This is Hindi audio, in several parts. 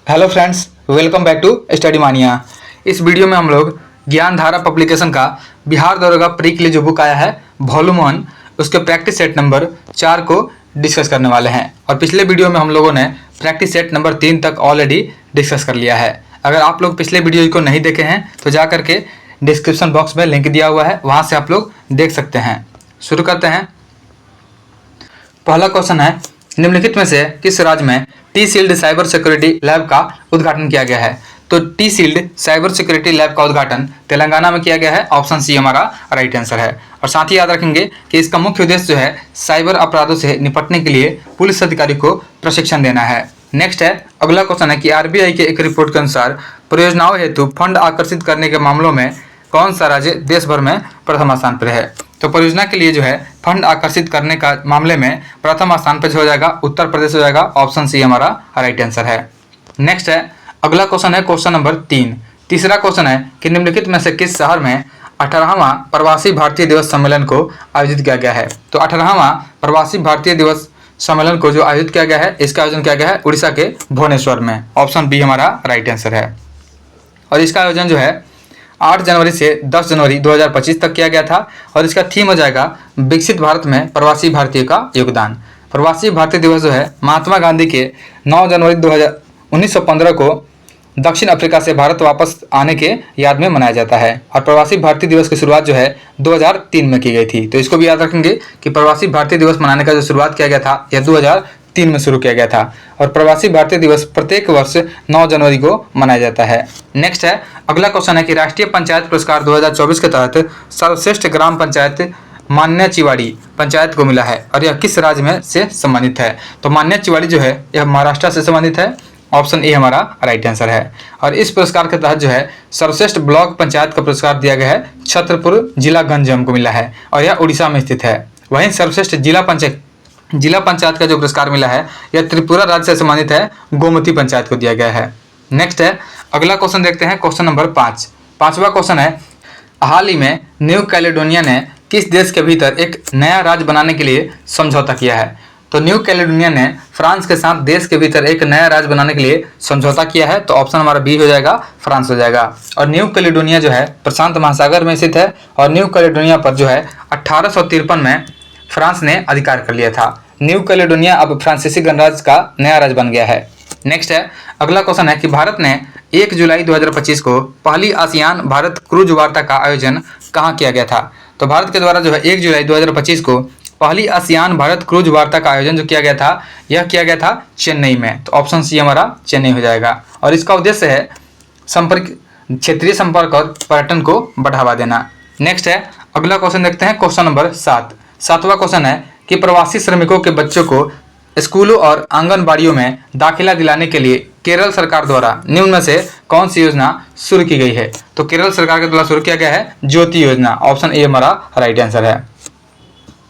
Hello friends, welcome back to study mania. इस वीडियो में हम लोग ज्ञान धारा पब्लिकेशन का बिहार दरोगा प्री के लिए जो बुक आया है वॉल्यूम 1 उसके प्रैक्टिस सेट नंबर 4 को डिस्कस करने वाले हैं। और पिछले वीडियो में हम लोगों ने प्रैक्टिस सेट नंबर 3 तक ऑलरेडी डिस्कस कर लिया है। अगर आप लोग पिछले वीडियो को नहीं देखे हैं तो जा करके डिस्क्रिप्शन बॉक्स में लिंक दिया हुआ है, वहाँ से आप लोग देख सकते हैं। शुरू करते हैं। पहला क्वेश्चन है, निम्नलिखित में से किस राज्य में T shield cyber security lab का उद्घाटन किया गया है? तो T shield cyber security lab का उद्घाटन तेलंगाना में किया गया है। ऑप्शन सी हमारा राइट आंसर है। और साथ ही याद रखेंगे कि इसका मुख्य उद्देश्य जो है साइबर अपराधों से निपटने के लिए पुलिस अधिकारी को प्रशिक्षण देना है। नेक्स्ट है, अगला क्वेश्चन है कि आरबीआई के एक रिपोर्ट के अनुसार परियोजनाओं हेतु फंड आकर्षित करने के मामलों में कौन सा राज्य देश भर में प्रथम स्थान पर है? तो परियोजना के लिए जो है फंड आकर्षित करने का मामले में प्रथम स्थान पर हो जाएगा उत्तर प्रदेश हो जाएगा। ऑप्शन सी हमारा राइट आंसर है। नेक्स्ट है, अगला क्वेश्चन है क्वेश्चन नंबर 3। तीसरा क्वेश्चन है कि निम्नलिखित में से किस शहर में 18वां प्रवासी भारतीय दिवस सम्मेलन को आयोजित किया गया है? तो 18वां प्रवासी भारतीय दिवस सम्मेलन को जो आयोजित किया गया है इसका आयोजन किया गया है उड़ीसा के भुवनेश्वर में। ऑप्शन बी हमारा राइट आंसर है। और इसका आयोजन जो है 8 जनवरी से 10 जनवरी 2025 तक किया गया था। और इसका थीम हो जाएगा विकसित भारत में प्रवासी भारतीय का योगदान। प्रवासी भारतीय दिवस जो है महात्मा गांधी के 9 जनवरी 1915 को दक्षिण अफ्रीका से भारत वापस आने के याद में मनाया जाता है। और प्रवासी भारतीय दिवस की शुरुआत जो है 2003 में की गई थी। तो इसको भी याद रखेंगे कि प्रवासी भारतीय दिवस मनाने का जो शुरुआत किया गया था यह 2003 में शुरू किया गया था। और प्रवासी भारतीय दिवस प्रत्येक वर्ष 9 जनवरी को मनाया जाता है। नेक्स्ट है, अगला क्वेश्चन है कि राष्ट्रीय पंचायत पुरस्कार 2024 के तहत सर्वश्रेष्ठ ग्राम पंचायत मान्याचिवाड़ी पंचायत को मिला है और यह किस राज्य में से संबंधित है? तो मान्याचिवाड़ी जो है यह महाराष्ट्र से संबंधित है। ऑप्शन ए हमारा राइट आंसर है। और इस पुरस्कार के तहत जो है सर्वश्रेष्ठ ब्लॉक पंचायत का पुरस्कार दिया गया है छतरपुर जिला गंजम को मिला है और यह उड़ीसा में स्थित है। वहीं सर्वश्रेष्ठ जिला पंचायत का जो पुरस्कार मिला है यह त्रिपुरा राज्य से संबंधित है, गोमती पंचायत को दिया गया है। नेक्स्ट है, अगला क्वेश्चन देखते हैं क्वेश्चन नंबर 5। पांचवा क्वेश्चन है, हाल ही में न्यू कैलेडोनिया ने किस देश के भीतर एक नया राज्य बनाने के लिए समझौता किया है? तो न्यू कैलेडोनिया ने फ्रांस के साथ देश के भीतर एक नया राज्य बनाने के लिए समझौता किया है। तो ऑप्शन हमारा बी हो जाएगा, फ्रांस हो जाएगा। और न्यू कैलेडोनिया जो है प्रशांत महासागर में स्थित है और न्यू कैलेडोनिया पर जो है 1853 में फ्रांस ने अधिकार कर लिया था। न्यू कैलेडोनिया अब फ्रांसीसी गणराज्य का नया राज्य बन गया है। नेक्स्ट है, अगला क्वेश्चन है कि भारत ने 1 जुलाई 2025 को पहली आसियान भारत क्रूज वार्ता का आयोजन कहाँ किया गया था? तो भारत के द्वारा जो है 1 जुलाई 2025 को पहली आसियान भारत क्रूज वार्ता का आयोजन जो किया गया था यह किया गया था चेन्नई में। तो ऑप्शन सी हमारा चेन्नई हो जाएगा। और इसका उद्देश्य है क्षेत्रीय संपर्क और पर्यटन को बढ़ावा देना। नेक्स्ट है, अगला क्वेश्चन देखते हैं क्वेश्चन नंबर 7। सातवां क्वेश्चन है कि प्रवासी श्रमिकों के बच्चों को स्कूलों और आंगनबाड़ियों में दाखिला दिलाने के लिए केरल सरकार द्वारा निम्न में से कौन सी योजना शुरू की गई है? तो केरल सरकार के द्वारा शुरू किया गया है ज्योति योजना। ऑप्शन ए हमारा राइट आंसर है।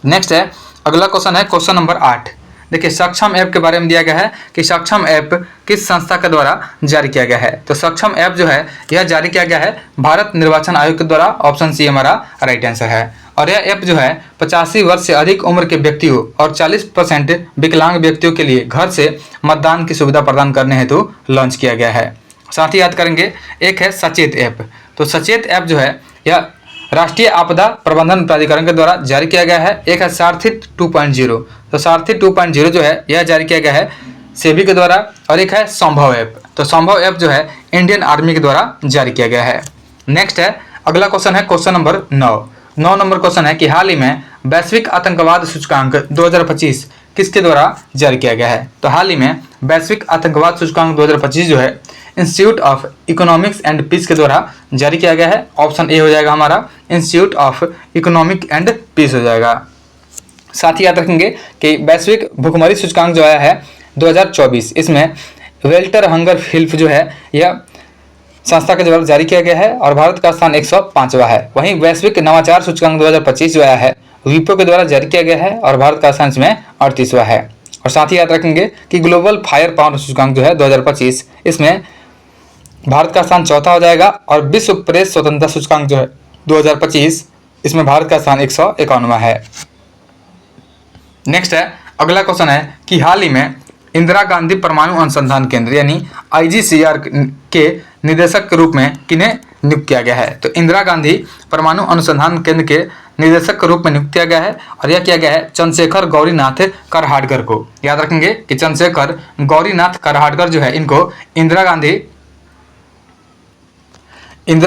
नेक्स्ट है, अगला क्वेश्चन है क्वेश्चन नंबर 8। देखिए, सक्षम ऐप के बारे में दिया गया है कि सक्षम ऐप किस संस्था के द्वारा जारी किया गया है? तो सक्षम ऐप जो है यह जारी किया गया है भारत निर्वाचन आयोग के द्वारा। ऑप्शन सी हमारा राइट आंसर है। और यह ऐप जो है 85 वर्ष से अधिक उम्र के व्यक्तियों और 40% विकलांग व्यक्तियों के लिए घर से मतदान की सुविधा प्रदान करने हेतु लॉन्च किया गया है। साथ ही याद करेंगे, एक है सचेत ऐप। तो सचेत ऐप जो है यह राष्ट्रीय आपदा प्रबंधन प्राधिकरण के द्वारा जारी किया गया है। एक है सारथी 2.0। तो सारथी 2.0 जो है यह जारी किया गया है सेबी के द्वारा। और एक है संभव ऐप। तो संभव ऐप जो है इंडियन आर्मी के द्वारा जारी किया गया है। नेक्स्ट है, अगला क्वेश्चन है क्वेश्चन नंबर 9 नंबर क्वेश्चन है कि हाल ही में वैश्विक आतंकवाद सूचकांक 2025 किसके द्वारा जारी किया गया है? तो हाल ही में वैश्विक आतंकवाद सूचकांक 2025 जो है institute of economics and peace के द्वारा जारी किया गया है। ऑप्शन ए हो जाएगा हमारा, institute of economic and peace हो जाएगा। साथ ही याद रखेंगे कि वैश्विक भुखमरी सूचकांक जो आया है 2024 इसमें वेल्टर हंगर हिल्फ जो है यह संस्था के द्वारा जारी किया गया है और भारत का स्थान 105वां है। वहीं वैश्विक नवाचार सूचकांक 2025 जो आया है विपो के द्वारा जारी किया गया है और भारत का स्थान इसमें 38वां है। और साथ ही याद रखेंगे कि ग्लोबल फायर पावर सूचकांक जो है 2025 इसमें भारत का स्थान 4था हो जाएगा। और विश्व प्रेस स्वतंत्रता सूचकांक जो है 2025 इसमें भारत का स्थान 151वां है। नेक्स्ट है, अगला क्वेश्चन है कि हाल ही में इंदिरा गांधी परमाणु अनुसंधान केंद्र यानी IGCR के निदेशक के रूप में किन्हें नियुक्त किया गया है? तो इंदिरा गांधी परमाणु अनुसंधान केंद्र के निदेशक के रूप में नियुक्त किया गया है और यह किया गया है चंद्रशेखर गौरीनाथ करहाडकर को। याद रखेंगे कि चंद्रशेखर गौरीनाथ करहाडकर जो है इनको इंदिरा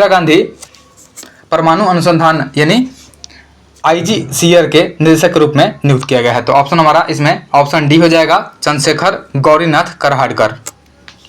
गांधी परमाणु अनुसंधान यानी IGCR के निदेशक के रूप में नियुक्त किया गया है। तो ऑप्शन हमारा इसमें ऑप्शन डी हो जाएगा, चंद्रशेखर गौरीनाथ करहाडकर।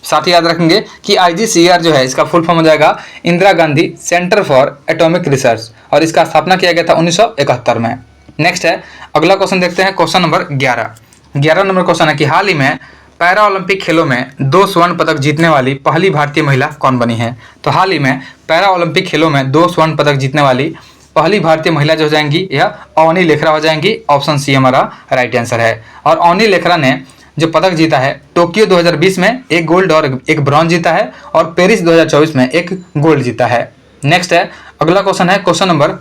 साथ ही याद रखेंगे कि IGCR जो है इसका फुल फॉर्म हो जाएगा Indira Gandhi centre for atomic research और इसका स्थापना किया गया था 1971 में। नेक्स्ट है अगला क्वेश्चन देखते हैं, क्वेश्चन नंबर 11 नंबर क्वेश्चन है कि हाल ही में पैरा ओलंपिक खेलों में 2 स्वर्ण पदक जीतने वाली पहली भारतीय महिला कौन बनी है? तो हाल ही में पैरा ओलंपिक खेलों में 2 स्वर्ण पदक जीतने वाली पहली भारतीय महिला जो हो जाएंगी यह अवनी लेखरा हो जाएंगी। ऑप्शन सी हमारा राइट आंसर है। और अवनी लेखरा ने जो पदक जीता है टोक्यो 2020 में 1 गोल्ड और 1 ब्रॉन्ज जीता है और पेरिस 2024 में 1 गोल्ड जीता है। नेक्स्ट है अगला क्वेश्चन है क्वेश्चन नंबर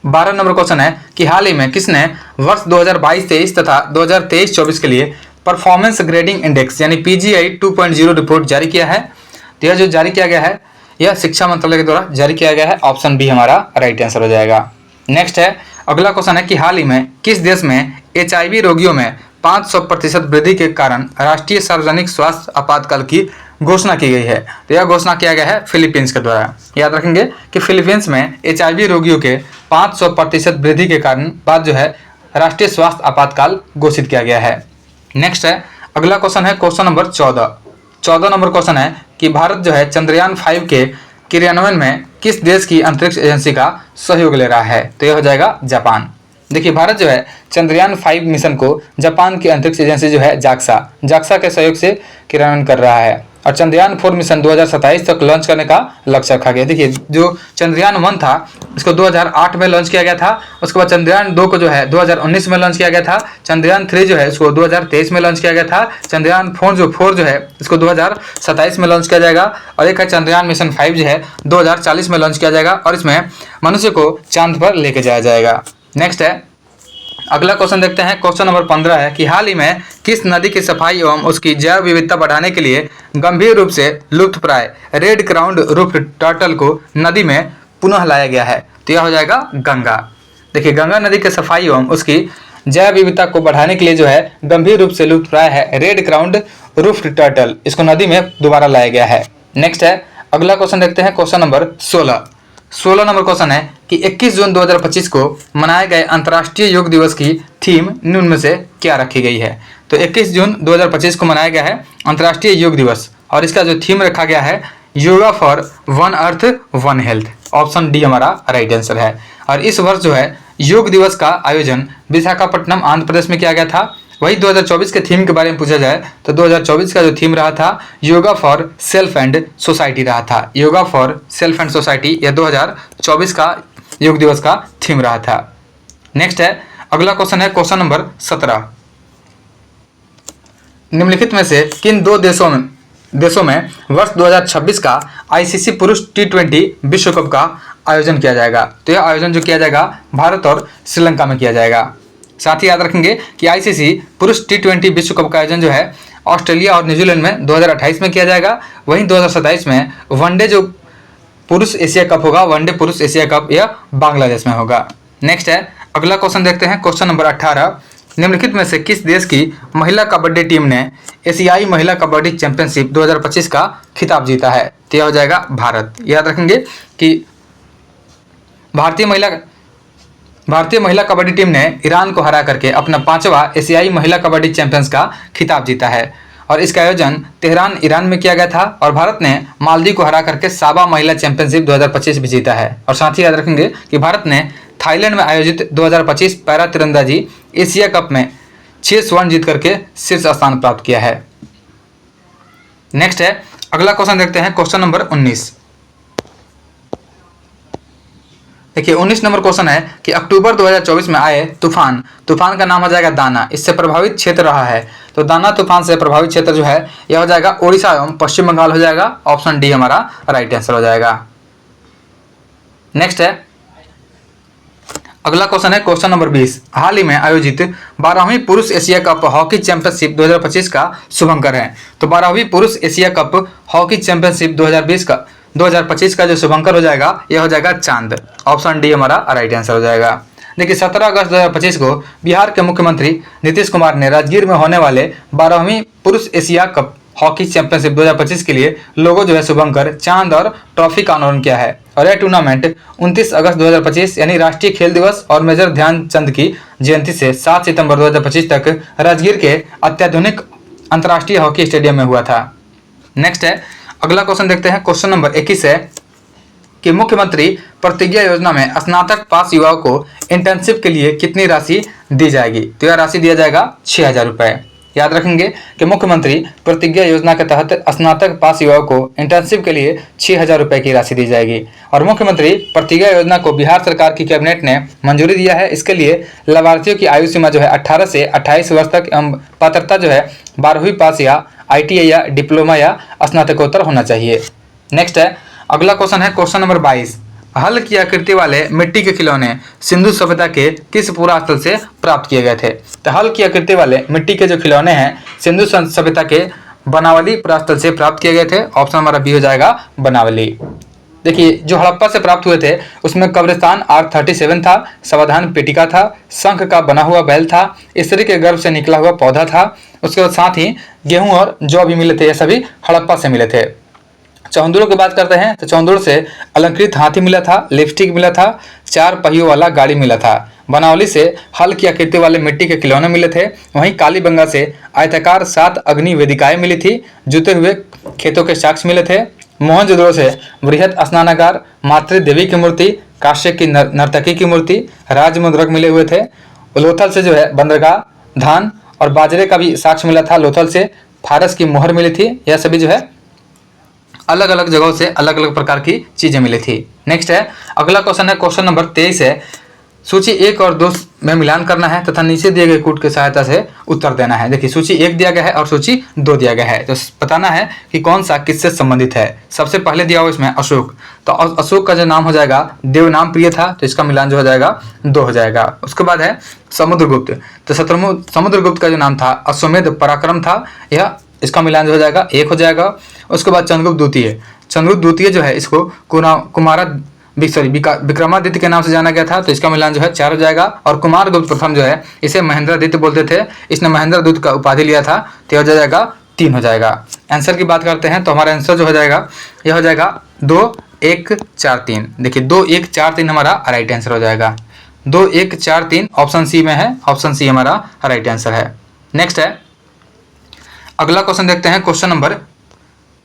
12 नंबर क्वेश्चन है कि हाल ही में किसने वर्ष 2022-23 तथा 2023-24 के लिए परफॉर्मेंस ग्रेडिंग इंडेक्स यानी PGI 2.0 रिपोर्ट जारी किया है? तो यह जो जारी किया गया है यह शिक्षा मंत्रालय के द्वारा जारी किया गया है। ऑप्शन बी हमारा राइट आंसर हो जाएगा। नेक्स्ट है अगला क्वेश्चन है कि हाल ही में किस देश में HIV रोगियों में 500% वृद्धि के कारण राष्ट्रीय सार्वजनिक स्वास्थ्य आपातकाल की घोषणा की गई है? तो यह घोषणा किया गया है फिलीपींस के द्वारा। याद रखेंगे कि फिलीपींस में HIV रोगियों के 500% वृद्धि के कारण बाद जो है राष्ट्रीय स्वास्थ्य आपातकाल घोषित किया गया है। नेक्स्ट है अगला क्वेश्चन है क्वेश्चन नंबर 14 नंबर क्वेश्चन है कि भारत जो है चंद्रयान 5 के क्रियान्वयन में किस देश की अंतरिक्ष एजेंसी का सहयोग ले रहा है? तो यह हो जाएगा जापान। देखिए भारत जो है चंद्रयान 5 मिशन को जापान की अंतरिक्ष एजेंसी जो है जाक्सा के सहयोग से क्रियान्वयन कर रहा है और चंद्रयान 4 मिशन 2027 तक लॉन्च करने का लक्ष्य रखा गया। देखिए जो चंद्रयान 1 था इसको 2008 में लॉन्च किया गया था, उसके बाद चंद्रयान 2 को जो है 2019 में लॉन्च किया गया था, चंद्रयान 3 जो है इसको 2023 में लॉन्च किया गया था, चंद्रयान 4 जो है इसको 2027 में लॉन्च किया जाएगा और एक है चंद्रयान मिशन 5 जो है 2040 में लॉन्च किया जाएगा और इसमें मनुष्य को चांद पर लेके जाया जाएगा। नेक्स्ट है अगला क्वेश्चन देखते हैं, क्वेश्चन नंबर 15 है कि हाल ही में किस नदी की सफाई एवं उसकी जैव विविधता बढ़ाने के लिए गंभीर रूप से लुप्तप्राय रेड क्राउन्ड रूफ टर्टल को नदी में पुनः लाया गया है? तो यह हो जाएगा गंगा। देखिए गंगा नदी की सफाई एवं उसकी जैव विविधता को बढ़ाने के लिए जो है गंभीर रूप से लुप्तप्राय है रेड क्राउन्ड रूफ टर्टल, इसको नदी में दोबारा लाया गया है। नेक्स्ट है अगला क्वेश्चन देखते हैं, क्वेश्चन नंबर 16 नंबर क्वेश्चन है कि 21 जून 2025 को मनाए गए अंतर्राष्ट्रीय योग दिवस की थीम निम्न में से क्या रखी गई है? तो 21 जून 2025 को मनाया गया है अंतर्राष्ट्रीय योग दिवस और इसका जो थीम रखा गया है yoga for one earth one health. Option D हमारा राइट आंसर है। और इस वर्ष जो है योग दिवस का आयोजन विशाखापट्टनम आंध्र प्रदेश में किया गया था। वही 2024 के थीम के बारे में पूछा जाए तो 2024 का जो थीम रहा था yoga for self and society रहा था। Yoga for self and society यह 2024 का योग दिवस का थीम रहा था। नेक्स्ट है अगला क्वेश्चन है क्वेश्चन नंबर 17। निम्नलिखित में से किन 2 देशों में वर्ष 2026 का ICC पुरुष T20 विश्व कप का आयोजन किया जाएगा? तो यह आयोजन जो किया जाएगा भारत और श्रीलंका में किया जाएगा। साथ ही याद रखेंगे कि ICC पुरुष T20 विश्व कप का आयोजन जो है ऑस्ट्रेलिया और न्यूजीलैंड में 2028 में किया जाएगा। वहीं 2027 में वनडे जो पुरुष एशिया कप होगा, वनडे पुरुष एशिया कप यह बांग्लादेश में होगा। नेक्स्ट है अगला क्वेश्चन देखते हैं, क्वेश्चन नंबर 18। निम्नलिखित में से किस देश की महिला कबड्डी टीम ने एशियाई महिला कबड्डी चैंपियनशिप 2025 का खिताब जीता है? तो यह हो जाएगा भारत। याद रखेंगे कि भारतीय महिला कबड्डी टीम ने ईरान को हरा करके अपना 5वां एशियाई महिला कबड्डी चैंपियंस का खिताब जीता है और इसका आयोजन तेहरान ईरान में किया गया था और भारत ने मालदीव को हरा करके साबा महिला चैंपियनशिप 2025 भी जीता है। और साथ ही याद रखेंगे कि भारत ने थाईलैंड में आयोजित 2025 पैरा तीरंदाजी एशिया कप में 6 स्वर्ण जीत करके शीर्ष स्थान प्राप्त किया है। नेक्स्ट है अगला क्वेश्चन देखते हैं, क्वेश्चन नंबर 19। देखिए 19 नंबर क्वेश्चन है कि अक्टूबर 2024 में आए तूफान का नाम हो जाएगा दाना। इससे प्रभावित क्षेत्र रहा है। तो दाना तूफान से प्रभावित क्षेत्र जो है यह हो जाएगा ओडिशा एवं पश्चिम बंगाल हो जाएगा। ऑप्शन डी हमारा राइट आंसर हो जाएगा। नेक्स्ट है अगला क्वेश्चन है क्वेश्चन नंबर 20। हाल ही में आयोजित 12वीं पुरुष एशिया कप हॉकी चैंपियनशिप 2025 का शुभंकर है। तो 12वीं पुरुष एशिया कप हॉकी चैंपियनशिप 2025 का जो शुभंकर हो जाएगा यह हो जाएगा चांद। ऑप्शन डी हमारा राइट आंसर हो जाएगा। देखिए 17 अगस्त 2025 को बिहार के मुख्यमंत्री नीतीश कुमार ने राजगीर में होने वाले 12वीं पुरुष एशिया कप हॉकी चैंपियनशिप 2025 के लिए लोगो जो है शुभंकर, चांद और ट्रॉफी का अनावरण किया है। और यह टूर्नामेंट 29 अगस्त 2025 यानी राष्ट्रीय खेल दिवस और मेजर ध्यानचंद की जयंती से 7 सितंबर 2025 तक राजगीर के अत्याधुनिक अंतर्राष्ट्रीय हॉकी स्टेडियम में हुआ था। नेक्स्ट है अगला क्वेश्चन देखते हैं। क्वेश्चन नंबर 21 है कि मुख्यमंत्री प्रतिज्ञा योजना में स्नातक पास युवाओं को इंटर्नशिप के लिए कितनी राशि दी जाएगी? तो यह राशि दिया जाएगा 6,000 रुपये। याद रखेंगे कि मुख्यमंत्री प्रतिज्ञा योजना के तहत स्नातक पास युवाओं को इंटर्नशिप के लिए 6,000 रुपये की राशि दी जाएगी। और मुख्यमंत्री प्रतिज्ञा योजना को बिहार सरकार की कैबिनेट ने मंजूरी दिया है। इसके लिए लाभार्थियों की आयु सीमा जो है 18 से 28 वर्ष तक एवं पात्रता जो है 12वीं पास या ITI या डिप्लोमा या स्नातकोत्तर होना चाहिए। नेक्स्ट है अगला क्वेश्चन है क्वेश्चन नंबर 22। हल की आकृति वाले मिट्टी के खिलौने सिंधु सभ्यता के किस पुरास्थल से प्राप्त किए गए थे? तो हल की आकृति वाले मिट्टी के जो खिलौने हैं सिंधु सभ्यता के बनावली पुरास्थल से प्राप्त किए गए थे। ऑप्शन हमारा बी हो जाएगा बनावली। देखिए जो हड़प्पा से प्राप्त हुए थे उसमें कब्रिस्तान R37 था, सावधान पेटिका था, शंख का बना हुआ बैल था, स्त्री के गर्भ से निकला हुआ पौधा था। उसके बाद साथ ही गेहूं और जौ भी मिले थे। ये सभी हड़प्पा से मिले थे। चौंदुड़ों की बात करते हैं तो चौंदुड़ से अलंकृत हाथी मिला था, लिपस्टिक मिला था, 4 पहियों वाला गाड़ी मिला था। बनावली से हल की आकृति वाले मिट्टी के खिलौने मिले थे। वहीं कालीबंगा से आयताकार 7 अग्नि वेदिकाएं मिली थी। जुते हुए खेतों के साक्ष्य मिले थे। मोहनजोदड़ो से बृहद स्नानागार, मातृ देवी की मूर्ति, काश्य की नर्तकी की मूर्ति, राजमुद्रक मिले हुए थे। लोथल से जो है बंदरगाह, धान और बाजरे का भी साक्ष्य मिला था। लोथल से फारस की मोहर मिली थी। यह सभी जो है अलग अलग जगहों से अलग अलग प्रकार की चीजें मिली थी। नेक्स्ट है अगला क्वेश्चन है क्वेश्चन नंबर 23 है। सूची 1 और 2 में मिलान करना है तथा नीचे दिए गए कूट की सहायता से उत्तर देना है। देखिए सूची 1 दिया गया है और सूची 2 दिया गया है। तो बताना है कि कौन सा किससे संबंधित है। सबसे पहले दिया हुआ इसमें अशोक। तो अशोक का जो नाम हो जाएगा देवनाम प्रिय था, तो इसका मिलान जो हो जाएगा 2 हो जाएगा। उसके बाद है समुद्रगुप्त। तो समुद्रगुप्त का जो नाम था अश्वमेध पराक्रम था। यह इसका मिलान जो हो जाएगा 1 हो जाएगा। उसके बाद चंद्रगुप्त द्वितीय। चंद्रगुप्त द्वितीय जो है इसको विक्रमादित्य के नाम से जाना गया था। तो इसका मिलान जो है 4 हो जाएगा। और कुमारगुप्त प्रथम जो है इसे महेंद्रादित्य बोलते थे। इसने महेंद्रदूत का उपाधि लिया था। तो हो जाएगा 3 हो जाएगा। आंसर की बात करते हैं तो हमारा आंसर जो हो जाएगा यह हो जाएगा 2 1 4 3। देखिए 2 1 4 3 हमारा राइट आंसर हो जाएगा। 2 1 4 3 ऑप्शन सी में है। ऑप्शन सी हमारा राइट आंसर है। नेक्स्ट है अगला क्वेश्चन देखते हैं क्वेश्चन नंबर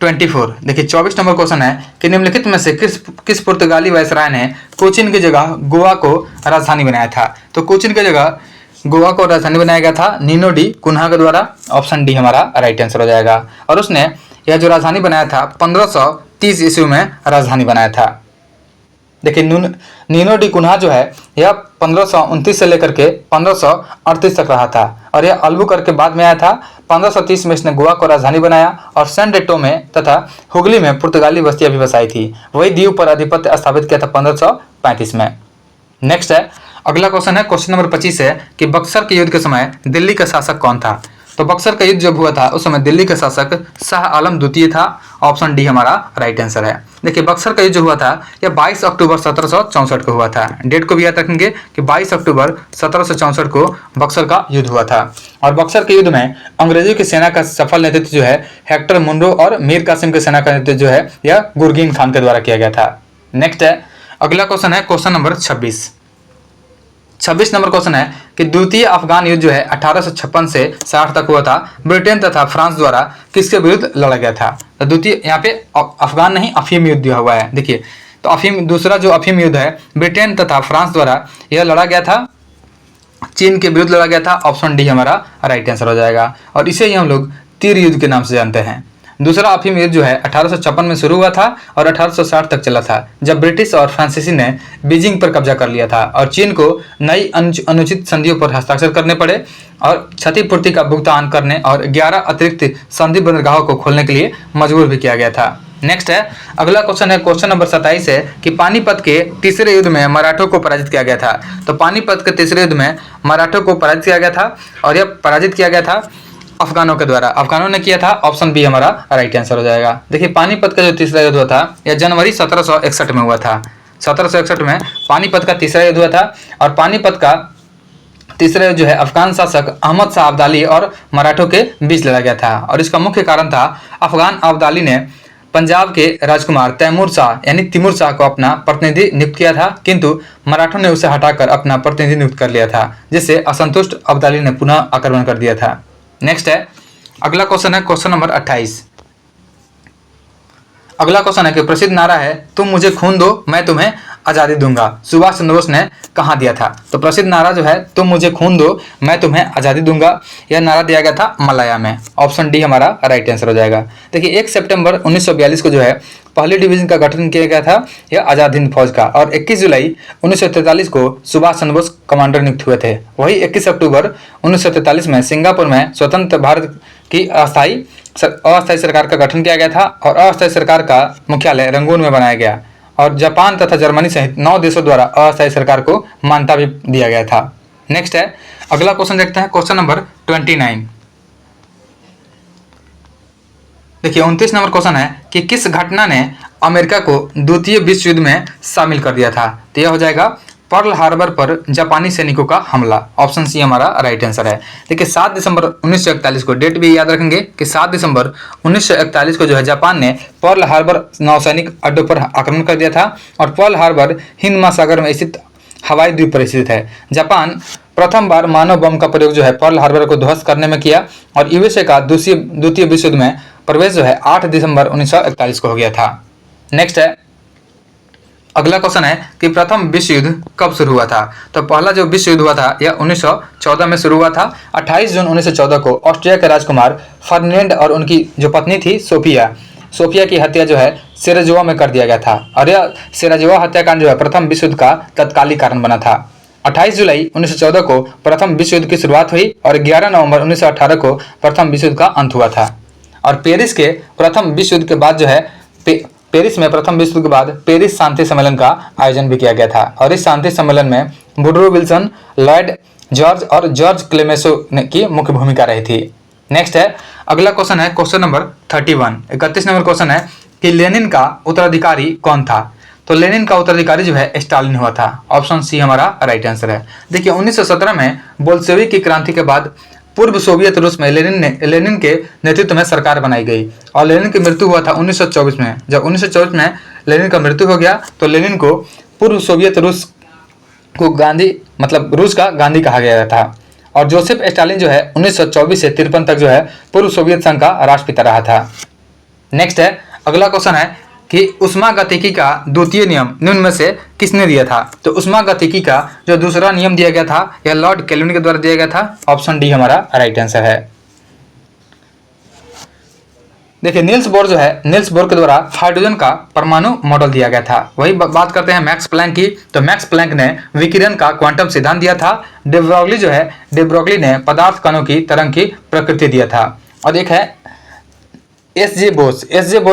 24। देखिए 24 नंबर क्वेश्चन है कि निम्नलिखित में से किस पुर्तगाली वायसराय ने कोचीन की जगह गोवा को राजधानी बनाया था? तो कोचीन की जगह गोवा को राजधानी बनाया गया था नीनो डी कुन्हा के द्वारा। ऑप्शन डी हमारा राइट आंसर हो जाएगा। और उसने यह जो राजधानी बनाया था 1530 ईस्वी में राजधानी बनाया था। देखिए नीनो डी कुन्हा जो है यह 1529 से लेकर के 1538 तक रहा था। और यह अल्बुकर्क के बाद में आया था। 1530 में इसने गोवा को राजधानी बनाया और सैन टोमे तथा हुगली में पुर्तगाली बस्तियां भी बसाई थी। वही द्वीप पर आधिपत्य स्थापित किया था 1535 में। नेक्स्ट है अगला क्वेश्चन है क्वेश्चन नंबर 25 है कि बक्सर के युद्ध के समय दिल्ली का शासक कौन था? तो बक्सर का युद्ध जब हुआ था उस समय दिल्ली का शासक शाह आलम द्वितीय था। ऑप्शन डी हमारा राइट आंसर है। देखिए बक्सर का युद्ध जो हुआ था यह 22 अक्टूबर 1764 को हुआ था। डेट को भी याद रखेंगे कि 22 अक्टूबर 1764 को बक्सर का युद्ध हुआ था। और बक्सर के युद्ध में अंग्रेजों की सेना का सफल नेतृत्व जो है हेक्टर मुंडो और मीर कासिम की सेना का नेतृत्व जो है यह गुरगीन खान के द्वारा किया गया था। नेक्स्ट है अगला क्वेश्चन है क्वेश्चन नंबर 26 नंबर क्वेश्चन है कि द्वितीय अफगान युद्ध जो है 1856 से 60 तक हुआ था। ब्रिटेन तथा फ्रांस द्वारा किसके विरुद्ध लड़ा गया था? तो द्वितीय यहाँ पे अफगान नहीं अफीम युद्ध हुआ है। देखिए तो अफीम दूसरा जो अफीम युद्ध है ब्रिटेन तथा फ्रांस द्वारा यह लड़ा गया था, चीन के विरुद्ध लड़ा गया था। ऑप्शन डी हमारा राइट आंसर हो जाएगा। और इसे ही हम लोग तीर युद्ध के नाम से जानते हैं। दूसरा अफीम युद्ध जो है 1856 में शुरू हुआ था और 1860 तक चला था, जब ब्रिटिश और फ्रांसीसी ने बीजिंग पर कब्जा कर लिया था और चीन को नई अनुचित संधियों पर हस्ताक्षर करने पड़े और क्षतिपूर्ति का भुगतान करने और 11 अतिरिक्त संधि बंदरगाहों को खोलने के लिए मजबूर भी किया गया था। नेक्स्ट है, अगला क्वेश्चन है, क्वेश्चन नंबर 27 है कि पानीपत के तीसरे युद्ध में मराठों को पराजित किया गया था। तो पानीपत के तीसरे युद्ध में मराठों को पराजित किया गया था और यह पराजित किया गया था अफगानों के द्वारा। अफगानों ने किया था। ऑप्शन बी हमारा राइट आंसर हो जाएगा। देखिए पानीपत का जो तीसरा युद्ध हुआ था यह जनवरी 1761 में हुआ था। 1761 में पानीपत का तीसरा युद्ध हुआ था और पानीपत का तीसरा युद्ध जो है अफगान शासक अहमद शाह अब्दाली और मराठों के बीच लड़ा गया था और इसका मुख्य कारण था अफगान अब्दाली ने पंजाब के राजकुमार तैमूर शाह यानी तिमूर शाह को अपना प्रतिनिधि नियुक्त किया था, किंतु मराठों ने उसे हटाकर अपना प्रतिनिधि नियुक्त कर लिया था, जिससे असंतुष्ट अब्दाली ने पुनः आक्रमण कर दिया था। नेक्स्ट है, अगला क्वेश्चन है क्वेश्चन नंबर 28। अगला क्वेश्चन है कि प्रसिद्ध नारा है तुम मुझे खून दो मैं तुम्हें आज़ादी दूंगा, सुभाष चंद्र बोस ने कहाँ दिया था। तो प्रसिद्ध नारा जो है तुम मुझे खून दो मैं तुम्हें आज़ादी दूंगा, यह नारा दिया गया था मलाया में। ऑप्शन डी हमारा राइट आंसर हो जाएगा। देखिए 1 सितंबर 1942 को जो है पहली डिवीजन का गठन किया गया था यह आज़ाद हिंद फौज का और 21 जुलाई 1943 को सुभाष चंद्र बोस कमांडर नियुक्त हुए थे। वही 21 अक्टूबर 1943 में सिंगापुर में स्वतंत्र भारत की अस्थायी सरकार का गठन किया गया था और अस्थायी सरकार का मुख्यालय रंगून में बनाया गया और जापान तथा जर्मनी सहित 9 देशों द्वारा अस्थायी सरकार को मान्यता भी दिया गया था। नेक्स्ट है, अगला क्वेश्चन देखते हैं क्वेश्चन नंबर 29। देखिए 29 नंबर क्वेश्चन है कि किस घटना ने अमेरिका को द्वितीय विश्व युद्ध में शामिल कर दिया था। तो यह हो जाएगा पर्ल हार्बर पर जापानी सैनिकों का हमला। ऑप्शन सी हमारा राइट आंसर है। देखिए 7 दिसंबर 1941 को, डेट भी याद रखेंगे कि 7 दिसंबर 1941 को जो है जापान ने पर्ल हार्बर नौसैनिक अड्डों पर आक्रमण कर दिया था और पर्ल हार्बर हिंद महासागर में स्थित हवाई द्वीप पर स्थित है। जापान प्रथम बार मानव बम का प्रयोग जो है पर्ल हार्बर को ध्वस्त करने में किया और यूएसए का द्वितीय विश्व युद्ध में प्रवेश जो है 8 दिसंबर 1941 को हो गया था। नेक्स्ट है, अगला क्वेश्चन है कि प्रथम विश्व युद्ध कब शुरू हुआ था। तो पहला जो विश्व युद्ध हुआ था यह 1914 में शुरू हुआ था। 28 जून 1914 को ऑस्ट्रिया के राजकुमार फर्डिनेंड और उनकी जो पत्नी थी सोफिया की हत्या जो है सेराजेवो में कर दिया गया था और यह सेराजेवो हत्याकांड जो है प्रथम विश्व युद्ध का तत्कालिक कारण बना था। 28 जुलाई 1914 को प्रथम विश्व युद्ध की शुरुआत हुई और 11 नवंबर 1918 को प्रथम विश्व युद्ध का अंत हुआ था। और पेरिस के प्रथम विश्व युद्ध के बाद जो है पेरिस में प्रथम विश्व युद्ध के बाद पेरिस शांति सम्मेलन का आयोजन भी किया गया था और इस शांति सम्मेलन में वुडरो विल्सन, लॉयड जॉर्ज और जॉर्ज क्लेमेंसो की मुख्य भूमिका रही थी। नेक्स्ट है, अगला क्वेश्चन है क्वेश्चन नंबर 31। 31 नंबर क्वेश्चन है कि लेनिन का उत्तराधिकारी कौन था। तो लेनिन का उत्तराधिकारी जो है स्टालिन हुआ था। ऑप्शन सी हमारा राइट आंसर है। देखिए 1917 में बोल्शेविक की क्रांति के बाद पूर्व सोवियत रूस में लेनिन के नेतृत्व में सरकार बनाई गई और लेनिन की मृत्यु हुआ था 1924 में। जब 1924 में लेनिन का मृत्यु हो गया तो लेनिन को पूर्व सोवियत रूस को रूस का गांधी कहा गया था और जोसेफ स्टालिन जो है 1924 से 53 तक जो है पूर्व सोवियत संघ का राष्ट्रपिता रहा था। नेक्स्ट है, अगला क्वेश्चन है कि उष्मागतिकी का द्वितीय नियम निम्न में से किसने दिया था। तो उष्मागतिकी का जो दूसरा नियम दिया गया था यह लॉर्ड केल्विन के द्वारा दिया गया था। ऑप्शन डी हमारा राइट आंसर है। देखिए निल्स बोर के द्वारा हाइड्रोजन का परमाणु मॉडल दिया गया था। वही बात करते हैं मैक्स प्लैंक की। तो मैक्स प्लैंक ने विकिरण का क्वांटम सिद्धांत दिया था। डे ब्रोगली ने पदार्थ कणों की तरंग की प्रकृति दिया था। और एक है एस जे बोस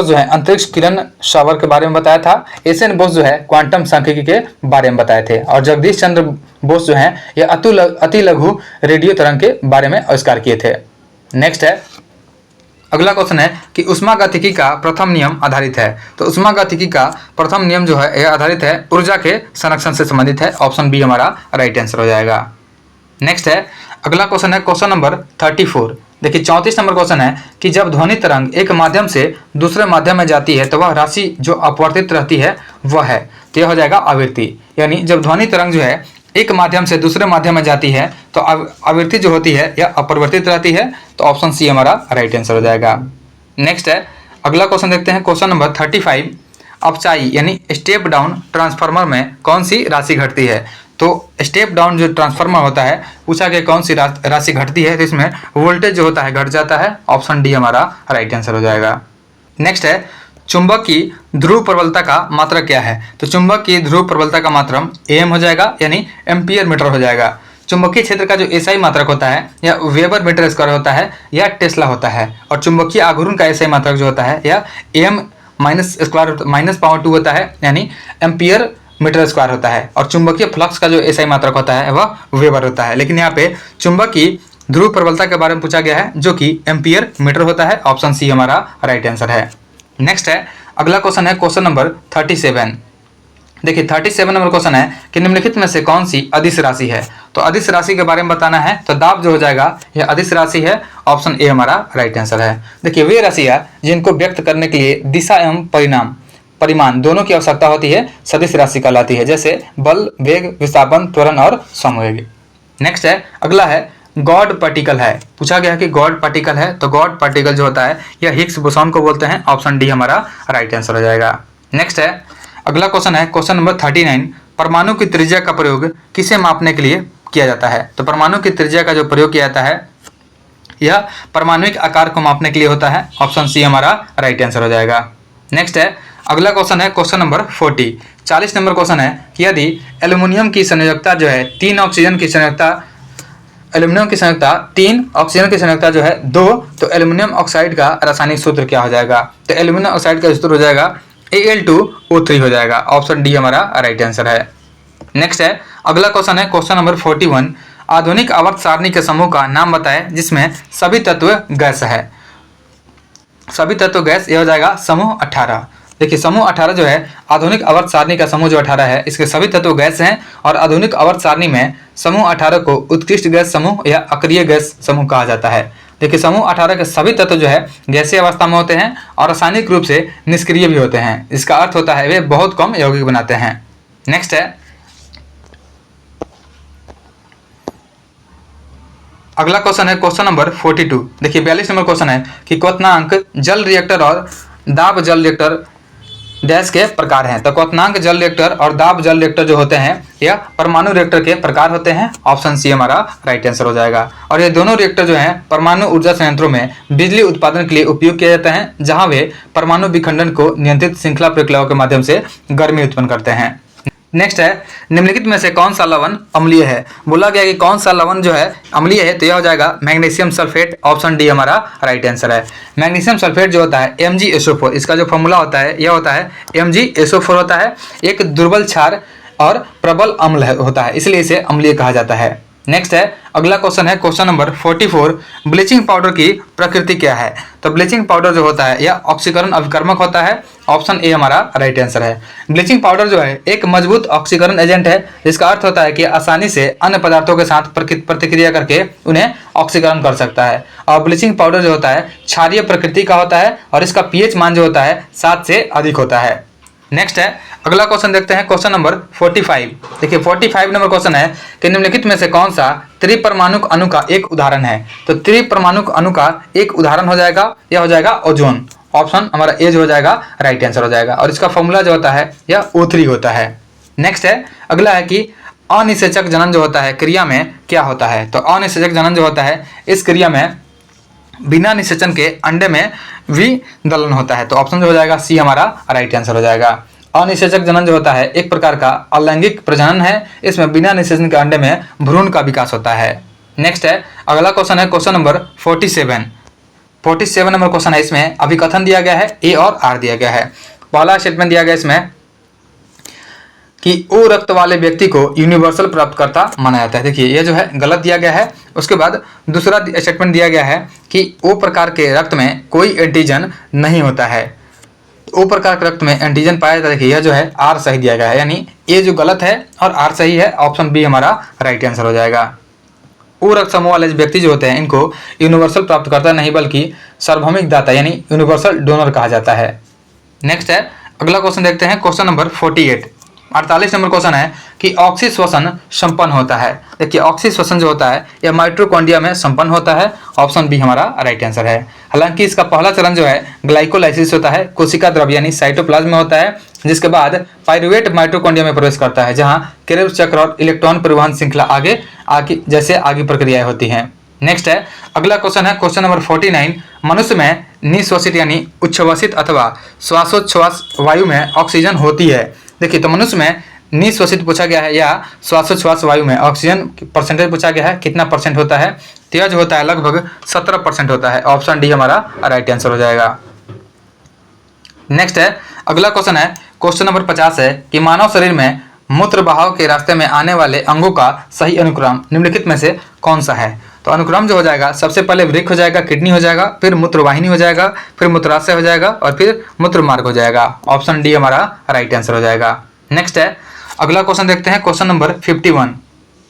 जो है अंतरिक्ष किरण शावर के बारे में बताया था। एस एन बोस जो है क्वांटम सांख्यिकी के बारे में बताए थे और जगदीश चंद्र बोस जो है यह अति लघु रेडियो तरंग के बारे में आविष्कार किए थे। नेक्स्ट है, अगला क्वेश्चन है कि उष्मागतिकी का प्रथम नियम आधारित है। तो उष्मागतिकी का प्रथम नियम जो है यह आधारित है ऊर्जा के संरक्षण से संबंधित है। ऑप्शन बी हमारा राइट आंसर हो जाएगा। नेक्स्ट है, अगला क्वेश्चन है क्वेश्चन नंबर 34। देखिए 34 नंबर क्वेश्चन है कि जब ध्वनि तरंग एक माध्यम से दूसरे माध्यम में जाती है तो वह राशि जो अपवर्तित रहती है वह है। तो यह हो जाएगा आवृत्ति। यानी जब ध्वनि तरंग जो है एक माध्यम से दूसरे माध्यम में जाती है तो आवृत्ति जो होती है यह अपरिवर्तित रहती है। तो ऑप्शन सी हमारा राइट आंसर हो जाएगा। नेक्स्ट है, अगला क्वेश्चन देखते हैं क्वेश्चन नंबर 35। अपचाई यानी स्टेप डाउन ट्रांसफार्मर में कौन सी राशि घटती है। तो स्टेप डाउन जो ट्रांसफार्मर होता है पूछा गया कौन सी राशि घटती है। तो इसमें वोल्टेज जो होता है घट जाता है। ऑप्शन डी हमारा राइट आंसर हो जाएगा। नेक्स्ट है, चुंबक की ध्रुव प्रबलता का मात्रक क्या है। तो चुंबक की ध्रुव प्रबलता का मात्रक एम हो जाएगा यानी एम्पियर मीटर हो जाएगा। चुंबकीय क्षेत्र का जो एसआई मात्रक होता है यह वेबर मीटर स्क्वायर होता है या टेस्ला होता है और चुंबकीय आघूर्ण का एसआई मात्रक जो होता है यह एम माइनस पावर 2 होता है, यानी एम्पियर मीटर स्क्वायर होता है। और चुंबकीय फ्लक्स का जो एसआई मात्रक होता है वह वेबर होता है। लेकिन यहाँ पे चुंबकीय ध्रुव प्रबलता के बारे में पूछा गया है, जो कि एम्पियर मीटर होता है। ऑप्शन सी हमारा राइट आंसर है। नेक्स्ट है, अगला क्वेश्चन है क्वेश्चन नंबर 37। देखिए 37 नंबर क्वेश्चन है कि निम्नलिखित में से कौन सी अदिश राशि है। तो अदिश राशि के बारे में बताना है, तो दाब जो हो जाएगा यह अदिश राशि है। ऑप्शन ए हमारा राइट आंसर है। देखिए वे राशियां जिनको व्यक्त करने के लिए दिशा एवं परिमाण दोनों की आवश्यकता होती है सदिश राशि कहलाती है, जैसे बल, वेग, विस्थापन, त्वरण और समवेग। नेक्स्ट है, अगला है गॉड पार्टिकल है। पूछा गया है कि गॉड पार्टिकल है, तो गॉड पार्टिकल जो होता है यह हिग्स बोसॉन को बोलते हैं। ऑप्शन डी हमारा राइट आंसर हो जाएगा। नेक्स्ट है, अगला क्वेश्चन है क्वेश्चन नंबर 39। परमाणु की त्रिज्या का प्रयोग किसे मापने के लिए किया जाता है। तो परमाणु की त्रिज्या का जो प्रयोग किया जाता है यह परमाणुविक आकार को मापने के लिए होता है। ऑप्शन सी हमारा राइट आंसर हो जाएगा। नेक्स्ट है, अगला क्वेश्चन है क्वेश्चन नंबर 40 नंबर क्वेश्चन है कि यदि एल्यूमिनियम की संयोजकता जो है 3 ऑक्सीजन की संयोजकता, एल्यूमिनियम की संयोजकता 3 ऑक्सीजन की संयोजकता जो है 2, तो एल्यूमिनियम ऑक्साइड का रासायनिक सूत्र क्या हो जाएगा। तो एल्यूमिनियम ऑक्साइड का सूत्र हो जाएगा Al2O3 हो जाएगा। ऑप्शन डी हमारा राइट आंसर है। नेक्स्ट है, अगला क्वेश्चन है क्वेश्चन नंबर 41। आधुनिक आवर्त सारणी के समूह का नाम बताएं जिसमें सभी तत्व गैस है। सभी तत्व गैस, यह हो जाएगा समूह 18। देखिए समूह 18 जो है आधुनिक आवर्त सारणी का समूह जो 18 है, इसके सभी तत्व गैस हैं। और आधुनिक आवर्त सारणी में समूह 18 को उत्कृष्ट गैस समूह या अक्रिय गैस समूह कहा जाता है। देखिए समूह 18 के सभी तत्व जो है गैसीय अवस्था में होते हैं और रासायनिक रूप से निष्क्रिय भी होते हैं। इसका अर्थ होता है वे बहुत कम यौगिक बनाते हैं। नेक्स्ट है, अगला क्वेश्चन है क्वेश्चन नंबर 42। देखिए 42 नंबर क्वेश्चन है कि क्वथनांक जल रिएक्टर और दाब जल रिएक्टर डैश के प्रकार हैं। तो क्वथनांक जल रिएक्टर और दाब जल रिएक्टर जो होते हैं यह परमाणु रिएक्टर के प्रकार होते हैं। ऑप्शन सी हमारा राइट आंसर हो जाएगा। और ये दोनों रिएक्टर जो हैं परमाणु ऊर्जा संयंत्रों में बिजली उत्पादन के लिए उपयोग किए जाते हैं, जहां वे परमाणु विखंडन को नियंत्रित श्रृंखला प्रक्रियाओं के माध्यम से गर्मी उत्पन्न करते हैं। नेक्स्ट है, निम्नलिखित में से कौन सा लवण अम्लीय है। बोला गया कि कौन सा लवण जो है अम्लीय है, तो यह हो जाएगा मैग्नीशियम सल्फेट। ऑप्शन डी हमारा राइट आंसर है। मैग्नीशियम सल्फेट जो होता है MgSO4, इसका जो फॉर्मूला होता है यह होता है MgSO4 होता है। एक दुर्बल क्षार और प्रबल अम्ल होता है, इसलिए इसे अम्लीय कहा जाता है। नेक्स्ट है, अगला क्वेश्चन है क्वेश्चन नंबर 44। ब्लीचिंग पाउडर की प्रकृति क्या है। तो ब्लीचिंग पाउडर जो होता है यह ऑक्सीकरण अभिकर्मक होता है। ऑप्शन ए हमारा राइट आंसर है। ब्लीचिंग पाउडर जो है एक मजबूत ऑक्सीकरण एजेंट है, जिसका अर्थ होता है कि आसानी से अन्य पदार्थों के साथ प्रतिक्रिया करके उन्हें ऑक्सीकरण कर सकता है। और ब्लीचिंग पाउडर जो होता है क्षारीय प्रकृति का होता है और इसका pH मान जो होता है 7 से अधिक होता है। नेक्स्ट है, अगला क्वेश्चन देखते हैं क्वेश्चन नंबर 45। देखिए 45 नंबर क्वेश्चन है कि निम्नलिखित में से कौन सा त्रिपरमाणुक अणु का एक उदाहरण है। तो त्रिपरमाणुक अणु का एक उदाहरण हो जाएगा, यह हो जाएगा ओजोन। ऑप्शन हमारा ए जो हो जाएगा राइट आंसर हो जाएगा। और इसका फॉर्मूला जो होता है यह O3 होता है। नेक्स्ट है, अगला है कि अनिषेचक जनन जो होता है क्रिया में क्या होता है। तो अनिषेचक जनन जो होता है इस क्रिया में बिना निषेचन के अंडे में विदलन होता है। तो ऑप्शन जो हो जाएगा सी हमारा राइट आंसर हो जाएगा। अनिषेचक जनन जो होता है एक प्रकार का अलैंगिक प्रजनन है, इसमें बिना निषेचन के अंडे में भ्रूण का विकास होता है। नेक्स्ट है, अगला क्वेश्चन है क्वेश्चन नंबर 47 नंबर क्वेश्चन है। इसमें अभिकथन दिया गया है, ए और आर दिया गया है। पहला स्टेटमेंट दिया गया इसमें कि ओ रक्त वाले व्यक्ति को यूनिवर्सल प्राप्तकर्ता माना जाता है। देखिए ये जो है गलत दिया गया है। उसके बाद दूसरा स्टेटमेंट दिया गया है कि ओ प्रकार के रक्त में कोई एंटीजन नहीं होता है। ओ प्रकार के रक्त में एंटीजन पाया जाता है। देखिए यह जो है आर सही दिया गया है, यानी ए जो गलत है और आर सही है। ऑप्शन बी हमारा राइट आंसर हो जाएगा। ओ रक्त समूह वाले व्यक्ति जो होते हैं इनको यूनिवर्सल प्राप्तकर्ता नहीं बल्कि सार्वभौमिक दाता यानी यूनिवर्सल डोनर कहा जाता है। नेक्स्ट है, अगला क्वेश्चन देखते हैं क्वेश्चन नंबर 48 नंबर क्वेश्चन है कि ऑक्सी श्वसन संपन्न होता है। देखिए ऑक्सी श्वसन जो होता है यह माइटोकॉन्ड्रिया में संपन्न होता है। ऑप्शन बी हमारा राइट आंसर है। हालांकि इसका पहला चरण जो है ग्लाइकोलाइसिस होता है, कोशिका द्रव्य यानी साइटोप्लाज्म में होता है, जिसके बाद पाइरुवेट माइटोकॉन्ड्रिया में प्रवेश करता है, जहां क्रेब्स चक्र और इलेक्ट्रॉन परिवहन श्रृंखला आगे जैसे आगे प्रक्रियाएं होती हैं। नेक्स्ट है, अगला क्वेश्चन है क्वेश्चन नंबर 49। मनुष्य में निश्वसित यानी उच्छ्वसित अथवा श्वासोच्छ्वास वायु में ऑक्सीजन होती है। देखिए तो मनुष्य में निश्वसित पूछा गया है या श्वासोच्छ्वास वायु में ऑक्सीजन परसेंटेज पूछा गया है, कितना परसेंट होता है। तो यह जो होता है लगभग 17% होता है। ऑप्शन डी हमारा राइट आंसर हो जाएगा। नेक्स्ट है, अगला क्वेश्चन है, क्वेश्चन नंबर 50 है कि मानव शरीर में मूत्र बहाव के रास्ते में आने वाले अंगों का सही अनुक्रम निम्नलिखित में से कौन सा है। तो अनुक्रम जो हो जाएगा, सबसे पहले वृक्क हो जाएगा, किडनी हो जाएगा, फिर मूत्रवाहिनी हो जाएगा, फिर मूत्राशय हो जाएगा और फिर मूत्र मार्ग हो जाएगा। ऑप्शन डी हमारा राइट आंसर हो जाएगा। नेक्स्ट है, अगला क्वेश्चन देखते हैं, क्वेश्चन नंबर 51।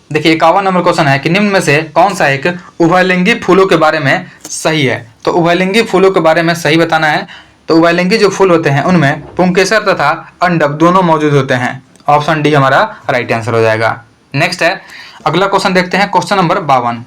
देखिए 51 नंबर क्वेश्चन है कि निम्न में से कौन सा एक उभयलिंगी फूलों के बारे में सही है। तो उभयलिंगी फूलों के बारे में सही बताना है। तो उभयलिंगी जो फूल होते हैं उनमें पुंकेसर तथा अंडक दोनों मौजूद होते हैं। ऑप्शन डी हमारा राइट आंसर हो जाएगा। नेक्स्ट है, अगला क्वेश्चन देखते हैं, क्वेश्चन नंबर 52।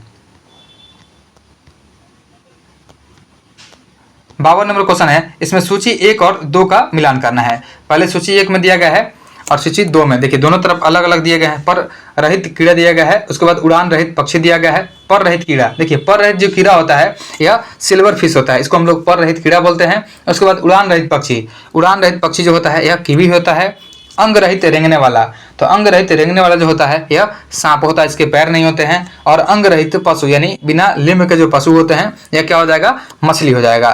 52 नंबर क्वेश्चन है, इसमें सूची 1 और 2 का मिलान करना है। पहले सूची 1 में दिया गया है और सूची 2 में, देखिए दोनों तरफ अलग अलग दिए गए हैं। पर रहित कीड़ा दिया गया है, उसके बाद उड़ान रहित पक्षी दिया गया है। पर रहित कीड़ा, देखिए पर रहित जो कीड़ा होता है यह सिल्वर फिश होता है, इसको हम लोग पर रहित कीड़ा बोलते हैं। उसके बाद उड़ान रहित पक्षी, उड़ान रहित पक्षी जो होता है यह कीवी होता है। अंग रहित रेंगने वाला, तो अंग रहित रेंगने वाला जो होता है यह सांप होता है, इसके पैर नहीं होते हैं। और अंग रहित पशु यानी बिना लिम्ब के जो पशु होते हैं यह क्या हो जाएगा, मछली हो जाएगा।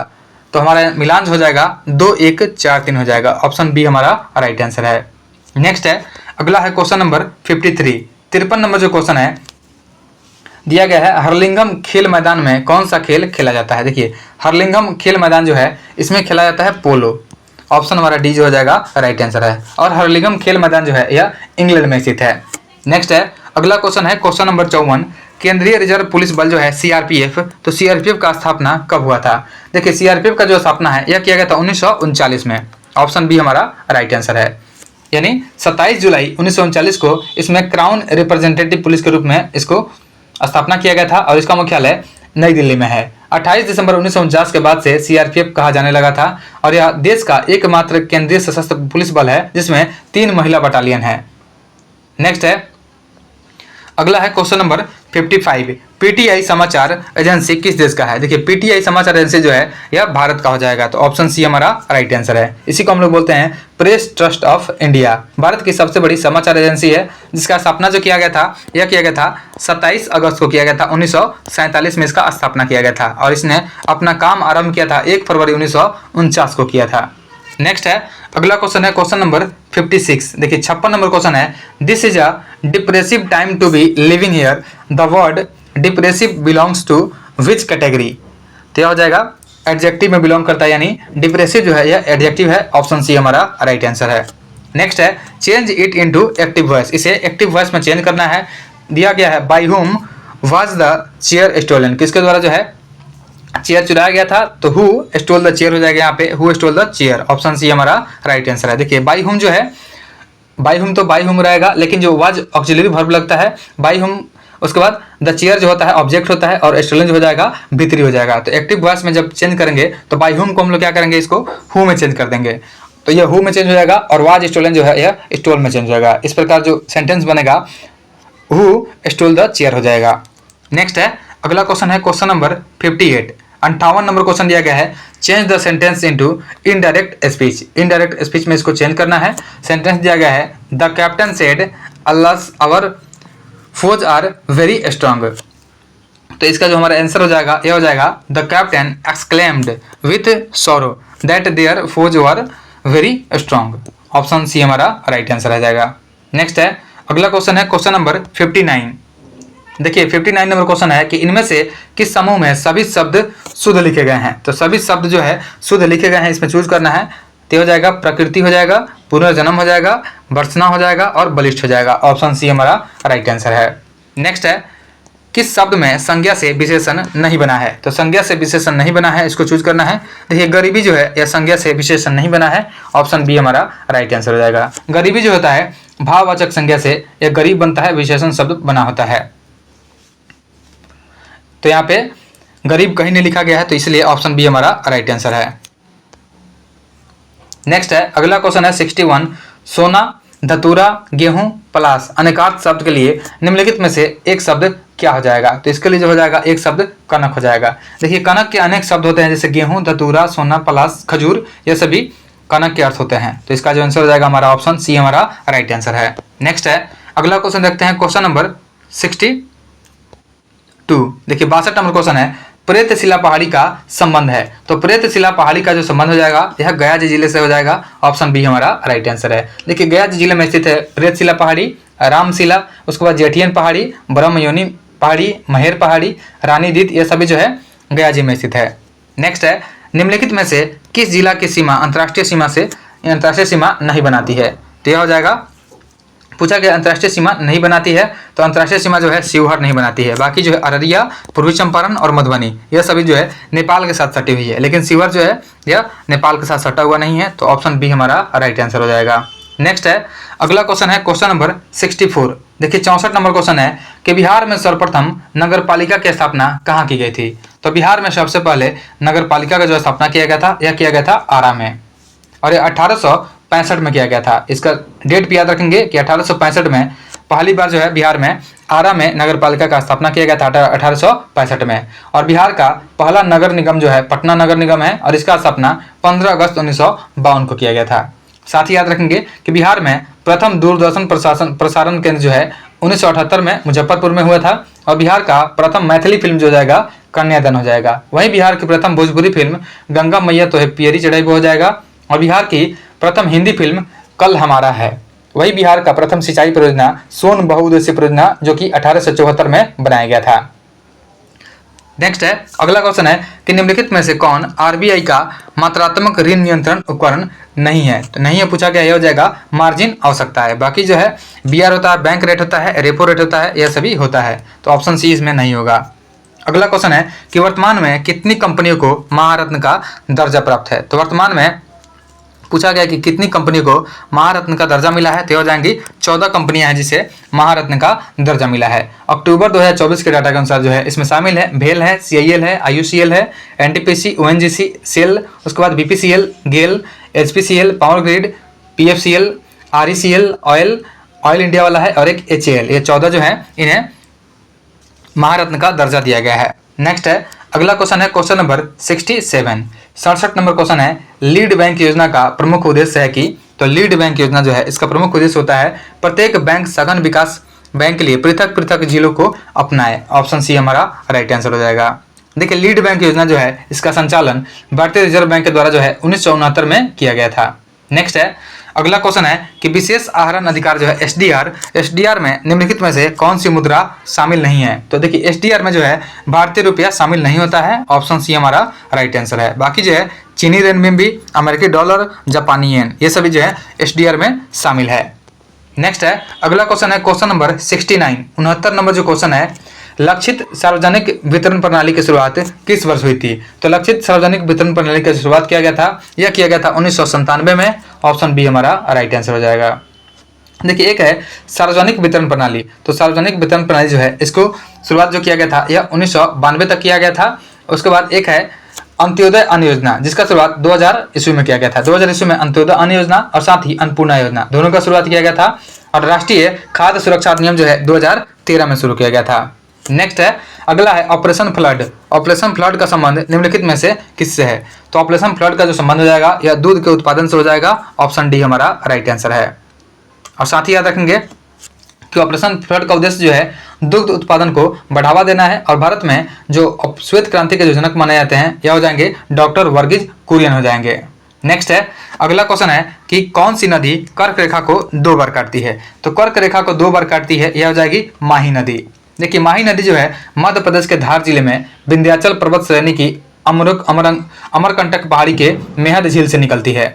तो हमारा मिलान हो जाएगा 2 1 4 3 हो जाएगा। ऑप्शन बी हमारा राइट आंसर है। नेक्स्ट है, अगला है क्वेश्चन नंबर 53। 53 नंबर जो क्वेश्चन है दिया गया है, हरलिंगम खेल मैदान में कौन सा खेल खेला जाता है। देखिए हरलिंगम खेल मैदान जो है इसमें खेला जाता है पोलो। ऑप्शन हमारा डी जो हो जाएगा राइट आंसर है। और हरलिंगम खेल मैदान जो है यह इंग्लैंड में स्थित है। नेक्स्ट है, अगला क्वेश्चन है, क्वेश्चन नंबर 54। केंद्रीय रिजर्व पुलिस बल जो है सीआरपीएफ, तो सीआरपीएफ का स्थापना कब हुआ था। देखिए सीआरपीएफ का जो स्थापना है यह किया गया था 1939 में। ऑप्शन बी हमारा राइट आंसर है। यानी 27 जुलाई 1939 को इसमें क्राउन रिप्रेजेंटेटिव पुलिस के रूप में इसको स्थापना किया गया था और इसका मुख्यालय नई दिल्ली में है। 28 दिसंबर 1949 के बाद से सीआरपीएफ कहा जाने लगा था और यह देश का एकमात्र केंद्रीय सशस्त्र पुलिस बल है जिसमें 3 महिला बटालियन है। नेक्स्ट है, अगला है क्वेश्चन नंबर 55। पीटीआई समाचार एजेंसी किस देश का है। देखिए पीटीआई समाचार एजेंसी जो है यह भारत का हो जाएगा। तो ऑप्शन सी हमारा राइट आंसर है। इसी को हम लोग बोलते हैं press trust of India. Bharat की सबसे बड़ी समाचार एजेंसी है जिसका स्थापना जो किया गया था यह किया गया था 27 अगस्त को किया गया था। 1947 में इसका स्थापना किया गया था और इसने अपना काम आरंभ किया था 1 फरवरी 1949 को किया था। नेक्स्ट है, अगला क्वेश्चन है क्वेश्चन नंबर 56। देखिए 56 नंबर क्वेश्चन है, this is a depressive time to be living here, the word depressive belongs to which category. तो यह हो जाएगा एडजेक्टिव में बिलोंग करता है, यानी डिप्रेसिव जो है यह एडजेक्टिव है। ऑप्शन सी हमारा राइट आंसर है। नेक्स्ट है, change it into active voice, इसे एक्टिव वॉइस में चेंज करना है। दिया गया है by whom was the chair stolen, किसके द्वारा जो है चेयर चुराया गया था। तो हु स्टोल द चेयर हो जाएगा, यहाँ पे who stole the chair. Option C हमारा राइट आंसर है। देखिए बाय हुम जो है, बाय हुम तो बाय हुम रहेगा, लेकिन जो वाज ऑक्सिलरी वर्ब लगता है बाय हुम, उसके बाद द चेयर जो होता है ऑब्जेक्ट होता है और स्टोलन जो हो जाएगा भीतरी हो जाएगा। तो एक्टिव वॉइस में जब चेंज करेंगे तो बाय हुम को हम लोग क्या करेंगे, इसको हु में चेंज कर देंगे। तो यह हु में चेंज हो जाएगा और वाज स्टोलन जो है यह स्टोल में चेंज हो जाएगा। इस प्रकार जो सेंटेंस बनेगा हु स्टोल द चेयर हो जाएगा। नेक्स्ट है, अगला क्वेश्चन है क्वेश्चन नंबर 58। 58 नंबर क्वेश्चन दिया गया है, change the sentence into indirect speech. Indirect speech में इसको चेंज करना है। सेंटेंस दिया गया है, the captain said alas our foes are very strong. तो इसका जो हमारा आंसर हो जाएगा यह हो जाएगा, the captain exclaimed with sorrow that their foes were very strong. Option C हमारा राइट आंसर आ जाएगा। नेक्स्ट है, अगला क्वेश्चन है क्वेश्चन नंबर 59। देखिए 59 नंबर क्वेश्चन है कि इनमें से किस समूह में सभी शब्द शुद्ध लिखे गए हैं। तो सभी शब्द जो है शुद्ध लिखे गए हैं, इसमें चूज करना है। तो हो जाएगा प्रकृति हो जाएगा, पुनर्जन्म हो जाएगा, वर्षना हो जाएगा और बलिष्ठ हो जाएगा। ऑप्शन सी हमारा राइट आंसर है। नेक्स्ट है, किस शब्द में संज्ञा से विशेषण नहीं बना है। तो संज्ञा से विशेषण नहीं बना है, इसको चूज करना है। देखिए गरीबी जो है यह संज्ञा से विशेषण नहीं बना है। ऑप्शन बी हमारा राइट आंसर हो जाएगा। गरीबी जो होता है भाववाचक संज्ञा से यह गरीब बनता है, विशेषण शब्द बना होता है। तो यहाँ पे गरीब कहीं नहीं लिखा गया है, तो इसलिए ऑप्शन बी हमारा राइट आंसर है। नेक्स्ट है, अगला क्वेश्चन है 61। सोना, धतूरा, गेहूं, पलाश अनेकार्थ शब्द के लिए निम्नलिखित में से एक शब्द क्या हो जाएगा। तो इसके लिए जो हो जाएगा एक शब्द कनक हो जाएगा। देखिए कनक के अनेक शब्द होते हैं, जैसे गेहूं, धतूरा, सोना, पलाश, खजूर, ये सभी कनक के अर्थ होते हैं। तो इसका जो आंसर हो जाएगा हमारा ऑप्शन सी हमारा राइट आंसर है। नेक्स्ट है, अगला क्वेश्चन देखते हैं क्वेश्चन नंबर 62। देखिए 62 नंबर क्वेश्चन है, प्रेतशिला पहाड़ी का संबंध है। तो प्रेतशिला पहाड़ी का जो संबंध हो जाएगा यह गया जिले से हो जाएगा। ऑप्शन बी हमारा राइट आंसर है। देखिए गया जिले में स्थित है प्रेतशिला पहाड़ी, रामशिला, उसके बाद जेठियन पहाड़ी, ब्रह्मयोनी पहाड़ी, महेर पहाड़ी, रानीदीत, ये सभी जो है गया जी में स्थित है। नेक्स्ट है निम्नलिखित में से किस जिला की सीमा अंतर्राष्ट्रीय सीमा नहीं बनाती है। तो यह हो जाएगा, पूछा गया अंतर्राष्ट्रीय सीमा नहीं बनाती है, तो अंतर्राष्ट्रीय सीमा जो है शिवहर नहीं बनाती है। बाकी जो है अररिया, पूर्वी चंपारण और मधुबनी यह सभी जो है नेपाल के साथ सटी हुई है, लेकिन शिवहर जो है यह नेपाल के साथ सटा हुआ नहीं है। तो ऑप्शन बी हमारा राइट आंसर हो जाएगा। नेक्स्ट है अगला क्वेश्चन है क्वेश्चन नंबर 64। देखिए 64 नंबर क्वेश्चन है कि बिहार में सर्वप्रथम नगर पालिका की स्थापना कहाँ की गई थी। तो बिहार में सबसे पहले नगर पालिका का जो स्थापना किया गया था यह किया गया था आरा में, और ये 1865 में किया गया था। इसका डेट भी याद रखेंगे कि 1865 में पहली बार जो है बिहार में आरा में नगर पालिका का स्थापना किया गया था 1865 में। और बिहार का पहला नगर निगम जो है पटना नगर निगम है, और इसका स्थापना 15 अगस्त 1952 को किया गया था। साथ ही याद रखेंगे कि बिहार में प्रथम दूरदर्शन प्रसारण केंद्र जो है 1978 में मुजफ्फरपुर में हुआ था, और बिहार का प्रथम मैथिली फिल्म जो हो जाएगा कन्यादान हो जाएगा। वहीं बिहार की प्रथम भोजपुरी फिल्म गंगा मैया तो है पियरी चढ़ाई हो जाएगा, और बिहार की प्रथम हिंदी फिल्म कल हमारा है। वही बिहार का प्रथम सिंचाई परियोजना सोन बहुउद्देशीय परियोजना जो कि 1874 में बनाया गया था। नेक्स्ट है अगला क्वेश्चन है कि निम्नलिखित में से कौन आरबीआई का मात्रात्मक ऋण नियंत्रण उपकरण नहीं है। तो नहीं है पूछा गया, यह हो जाएगा मार्जिन आवश्यकता है। बाकी जो है बीआर होता है, बैंक रेट होता है, रेपो रेट होता है, यह सभी होता है। तो ऑप्शन सी इसमें नहीं होगा। अगला क्वेश्चन है कि वर्तमान में कितनी कंपनियों को महारत्न का दर्जा प्राप्त है। तो वर्तमान में पूछा गया कि कितनी कंपनियों को महारत्न का दर्जा मिला है। तो हो जाएंगी 14 कंपनियां हैं जिसे महारत्न का दर्जा मिला है। अक्टूबर 2024 के डाटा के अनुसार जो है इसमें शामिल है भेल है, सीआईएल है, आईयूसीएल है, एनटीपीसी, ओएनजीसी, सेल, उसके बाद BPCL, GAIL, HPCL, power grid, PFCL, RECL, oil India वाला है, और एक एचएएल। ये 14 जो है इन्हें महारत्न का दर्जा दिया गया है। नेक्स्ट है अगला क्वेश्चन है क्वेश्चन नंबर 67। 67 नंबर क्वेश्चन है लीड बैंक योजना का प्रमुख उद्देश्य है कि। तो लीड बैंक योजना जो है इसका प्रमुख उद्देश्य होता है प्रत्येक बैंक सघन विकास बैंक के लिए पृथक पृथक जिलों को अपनाए। ऑप्शन सी हमारा राइट आंसर हो जाएगा। देखिए लीड बैंक योजना जो है इसका संचालन भारतीय रिजर्व बैंक के द्वारा जो है 1969 में किया गया था। नेक्स्ट है अगला क्वेश्चन है कि विशेष आहरण अधिकार जो है एसडीआर में निम्नलिखित में से कौन सी मुद्रा शामिल नहीं है। तो देखिए एसडीआर में जो है भारतीय रुपया शामिल नहीं होता है। ऑप्शन सी हमारा राइट आंसर है। बाकी जो है चीनी रेनमिनबी, अमेरिकी डॉलर, जापानी येन, ये सभी जो है एसडीआर में शामिल है। नेक्स्ट है अगला क्वेश्चन है क्वेश्चन नंबर 69। 69 नंबर जो क्वेश्चन है लक्षित सार्वजनिक वितरण प्रणाली की शुरुआत किस वर्ष हुई थी। तो लक्षित सार्वजनिक वितरण प्रणाली की शुरुआत किया गया था, यह किया गया था 1997 में। ऑप्शन बी हमारा राइट आंसर हो जाएगा। देखिए एक है सार्वजनिक वितरण प्रणाली। तो सार्वजनिक वितरण प्रणाली जो है इसको शुरुआत जो किया गया था यह 1992 तक किया गया था। उसके बाद एक है अंत्योदय अन्न योजना जिसका शुरुआत 2000 ईस्वी में किया गया था। 2000 ईस्वी में अंत्योदय अन्न योजना और साथ ही अन्नपूर्णा योजना दोनों का शुरुआत किया गया था। और राष्ट्रीय खाद्य सुरक्षा अधिनियम जो है 2013 में शुरू किया गया था। नेक्स्ट है अगला है ऑपरेशन फ्लड। ऑपरेशन फ्लड का संबंध निम्नलिखित में से किससे है। तो ऑपरेशन फ्लड का जो संबंध हो जाएगा यह दूध के उत्पादन से हो जाएगा। ऑप्शन डी हमारा राइट आंसर है। और साथ ही याद रखेंगे कि ऑपरेशन फ्लड का उद्देश्य जो है दुग्ध उत्पादन को बढ़ावा देना है। और भारत में जो श्वेत क्रांति के जो जनक माने जाते हैं यह हो जाएंगे डॉक्टर वर्गीज कुरियन हो जाएंगे। नेक्स्ट है अगला क्वेश्चन है कि कौन सी नदी कर्क रेखा को 2 बार काटती है। तो कर्क रेखा को 2 बार काटती है, यह हो जाएगी माही नदी। देखिए माही नदी जो है मध्य प्रदेश के धार जिले में विंध्याचल पर्वत श्रेणी की अमरकंटक पहाड़ी के मेहद झील से निकलती है।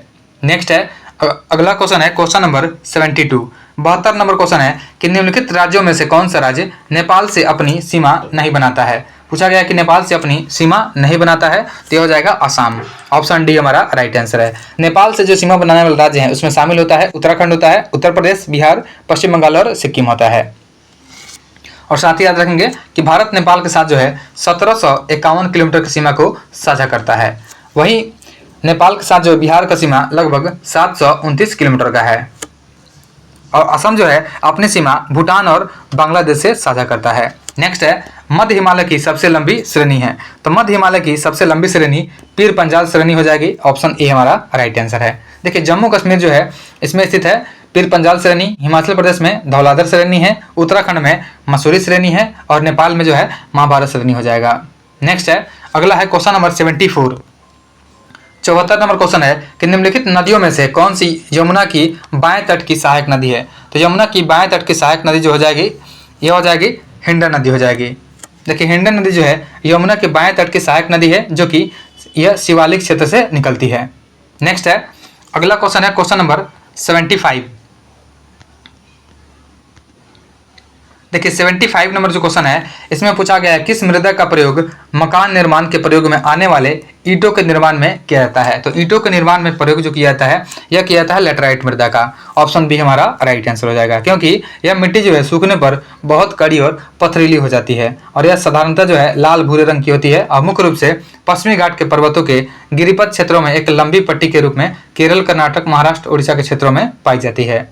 नेक्स्ट है अगला क्वेश्चन है क्वेश्चन नंबर 72। 72 नंबर क्वेश्चन है कि निम्नलिखित राज्यों में से कौन सा राज्य नेपाल से अपनी सीमा नहीं बनाता है। पूछा गया कि नेपाल से अपनी सीमा नहीं बनाता है, तो यह हो जाएगा असम। ऑप्शन डी हमारा राइट आंसर है। नेपाल से जो सीमा बनाने वाले राज्य हैं उसमें शामिल होता है उत्तराखंड होता है, उत्तर प्रदेश, बिहार, पश्चिम बंगाल और सिक्किम होता है। और साथ ही याद रखेंगे कि भारत नेपाल के साथ जो है 1751 किलोमीटर की सीमा को साझा करता है। वहीं नेपाल के साथ जो बिहार का सीमा लगभग 729 किलोमीटर का है। और असम जो है अपनी सीमा भूटान और बांग्लादेश से साझा करता है। नेक्स्ट है मध्य हिमालय की सबसे लंबी श्रेणी है। तो मध्य हिमालय की सबसे लंबी श्रेणी पीर पंजाल श्रेणी हो जाएगी। ऑप्शन ए हमारा राइट आंसर है। देखिए जम्मू कश्मीर जो है इसमें स्थित है पीर पंजाल श्रेणी, हिमाचल प्रदेश में धौलाधर श्रेणी है, उत्तराखंड में मसूरी श्रेणी है और नेपाल में जो है महाभारत श्रेणी हो जाएगा। नेक्स्ट है, अगला है क्वेश्चन नंबर 74। 74 नंबर क्वेश्चन है कि निम्नलिखित नदियों में से कौन सी यमुना की बाएं तट की सहायक नदी है। तो यमुना की बाएं तट की सहायक नदी जो हो जाएगी, यह हो जाएगी हिंडन नदी हो जाएगी। देखिए हिंडन नदी जो है यमुना के बाएं तट की सहायक नदी है, जो कि यह शिवालिक क्षेत्र से निकलती है। नेक्स्ट है, अगला क्वेश्चन है क्वेश्चन नंबर 75। देखिए 75 नंबर जो क्वेश्चन है इसमें पूछा गया है किस मृदा का प्रयोग मकान निर्माण के प्रयोग में आने वाले ईंटों के निर्माण में किया जाता है। तो ईंटों के निर्माण में प्रयोग जो किया जाता है यह किया जाता है लेटराइट मृदा का। ऑप्शन बी हमारा राइट आंसर हो जाएगा, क्योंकि यह मिट्टी जो है सूखने पर बहुत कड़ी और पथरीली हो जाती है और यह साधारणतः जो है लाल भूरे रंग की होती है और मुख्य रूप से पश्चिमी घाट के पर्वतों के गिरिपथ क्षेत्रों में एक लंबी पट्टी के रूप में केरल, कर्नाटक, महाराष्ट्र, उड़ीसा के क्षेत्रों में पाई जाती है।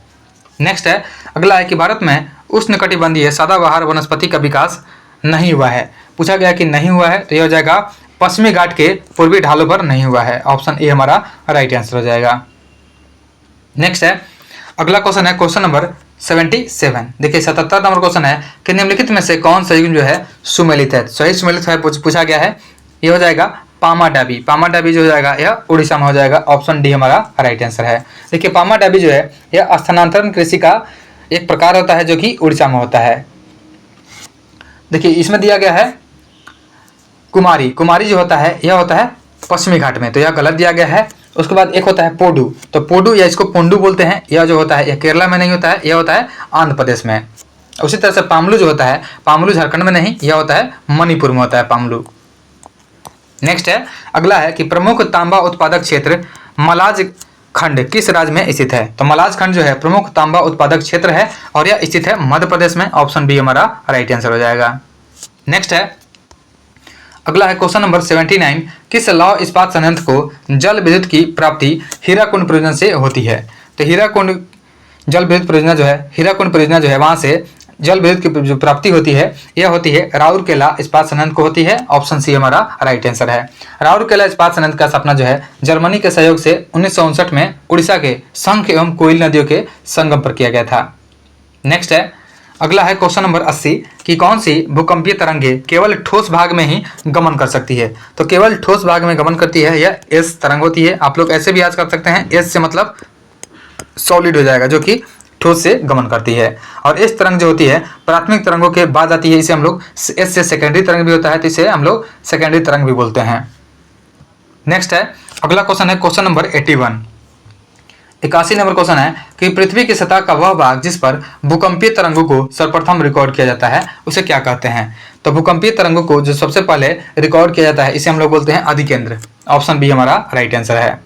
नेक्स्ट है, अगला है कि भारत में उष्णकटिबंधीय सदाबहार वनस्पति का विकास नहीं हुआ है। पूछा गया कि नहीं हुआ है, तो यह हो जाएगा पश्चिमी घाट के पूर्वी ढालों पर नहीं हुआ है। ऑप्शन ए हमारा राइट आंसर हो जाएगा। नेक्स्ट है, अगला क्वेश्चन है क्वेश्चन नंबर 77। देखिए 77 नंबर क्वेश्चन है कि निम्नलिखित में से कौन संयुग्म जो है सुमेलित है। सही सुमेलित है पूछा गया है, यह हो जाएगा पामाडाबी। पामाडाबी जो हो जाएगा यह उड़ीसा में हो जाएगा। ऑप्शन डी हमारा राइट आंसर है। देखिए पामाडाबी जो है यह स्थानांतरण कृषि का एक प्रकार होता है जो कि उड़ीसा में होता है। देखिए इसमें दिया गया है कुमारी। कुमारी जो होता है यह होता है पश्चिमी घाट में, तो यह गलत दिया गया है। उसके बाद एक होता है पोडू। तो पोडू या इसको पोंडू बोलते हैं, यह जो होता है यह केरला में नहीं होता है, यह होता है आंध्र प्रदेश में। उसी तरह से पामलू जो होता है, पामलू झारखंड में नहीं, यह होता है मणिपुर में होता है पामलू। नेक्स्ट है, अगला है कि प्रमुख तांबा उत्पादक क्षेत्र मलाज खंड किस राज्य में स्थित है। तो मलाज खंड जो है प्रमुख तांबा उत्पादक क्षेत्र है और यह स्थित है मध्य प्रदेश में। ऑप्शन बी हमारा राइट आंसर हो जाएगा। नेक्स्ट है, अगला है क्वेश्चन नंबर 79। किस लौह इस्पात संयंत्र को जल विद्युत की प्राप्ति हीराकुंड परियोजना से होती है। तो हीराकुंड जल विद्युत परियोजना जो है, हीराकुंड परियोजना जो है वहां से जल विद्युत की जो प्राप्ति होती है यह होती है राउरकेला इस्पात संयंत्र को होती है। ऑप्शन सी हमारा राइट आंसर है। राउरकेला इस्पात संयंत्र का स्थापना जो है जर्मनी के सहयोग से 1959 में उड़ीसा के शंख एवं कोयल नदियों के संगम पर किया गया था। नेक्स्ट है, अगला है क्वेश्चन नंबर 80 कि कौन सी भूकंपीय तरंगे केवल ठोस भाग में ही गमन कर सकती है। तो केवल ठोस भाग में गमन करती है यह एस तरंग होती है। आप लोग ऐसे भी याद कर सकते हैं, एस से मतलब सॉलिड हो जाएगा जो कि ठोस से गमन करती है। और इस तरंग जो होती है प्राथमिक तरंगों के बाद आती है, इसे हम लोग एस से सेकेंडरी तरंग भी होता है, तो इसे हम लोग सेकेंडरी तरंग भी बोलते हैं। नेक्स्ट है, अगला क्वेश्चन है क्वेश्चन नंबर 81। 81 नंबर क्वेश्चन है कि पृथ्वी की सतह का वह भाग जिस पर भूकंपीय तरंगों को सर्वप्रथम रिकॉर्ड किया जाता है उसे क्या कहते हैं। तो भूकंपीय तरंगों को जो सबसे पहले रिकॉर्ड किया जाता है इसे हम लोग बोलते हैं अधिकेंद्र। ऑप्शन बी हमारा राइट आंसर है।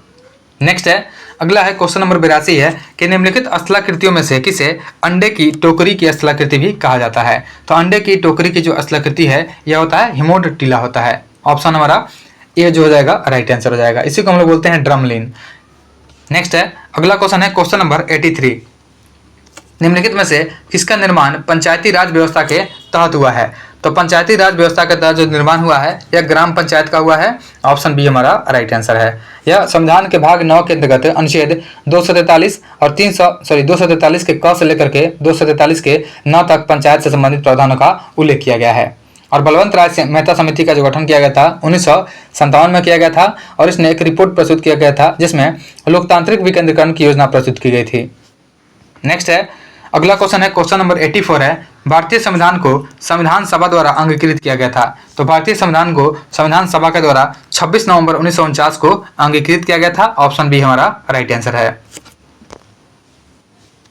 नेक्स्ट है, अगला है क्वेश्चन नंबर 82 है कि निम्नलिखित स्थलाकृतियों में से किसे अंडे की टोकरी की स्थलाकृति भी कहा जाता है। तो अंडे की टोकरी की जो स्थलाकृति है यह होता है हिमोड टीला होता है। ऑप्शन हमारा ए जो हो जाएगा राइट आंसर हो जाएगा। इसी को हम लोग बोलते हैं ड्रमलिन। नेक्स्ट है, अगला क्वेश्चन है क्वेश्चन नंबर 83। निम्नलिखित में से किसका निर्माण पंचायती राज व्यवस्था के तहत हुआ है। तो पंचायती राज व्यवस्था के तहत जो निर्माण हुआ है यह ग्राम पंचायत का हुआ है। ऑप्शन बी हमारा राइट आंसर है। यह संविधान के भाग 9 के अंतर्गत अनुच्छेद 243 और 243 के क से लेकर के 243 के न तक पंचायत से संबंधित प्रावधानों का उल्लेख किया गया है। और बलवंत राय मेहता समिति का जो गठन किया गया था 1957 में किया गया था और इसने एक रिपोर्ट प्रस्तुत किया गया था जिसमें लोकतांत्रिक विकेंद्रीकरण की योजना प्रस्तुत की गई थी। नेक्स्ट है, अगला क्वेश्चन है क्वेश्चन नंबर 84 है भारतीय संविधान को संविधान सभा द्वारा अंगीकृत किया गया था। तो भारतीय संविधान को संविधान सभा के द्वारा 26 नवंबर 1949 को अंगीकृत किया गया था। ऑप्शन बी हमारा राइट आंसर है।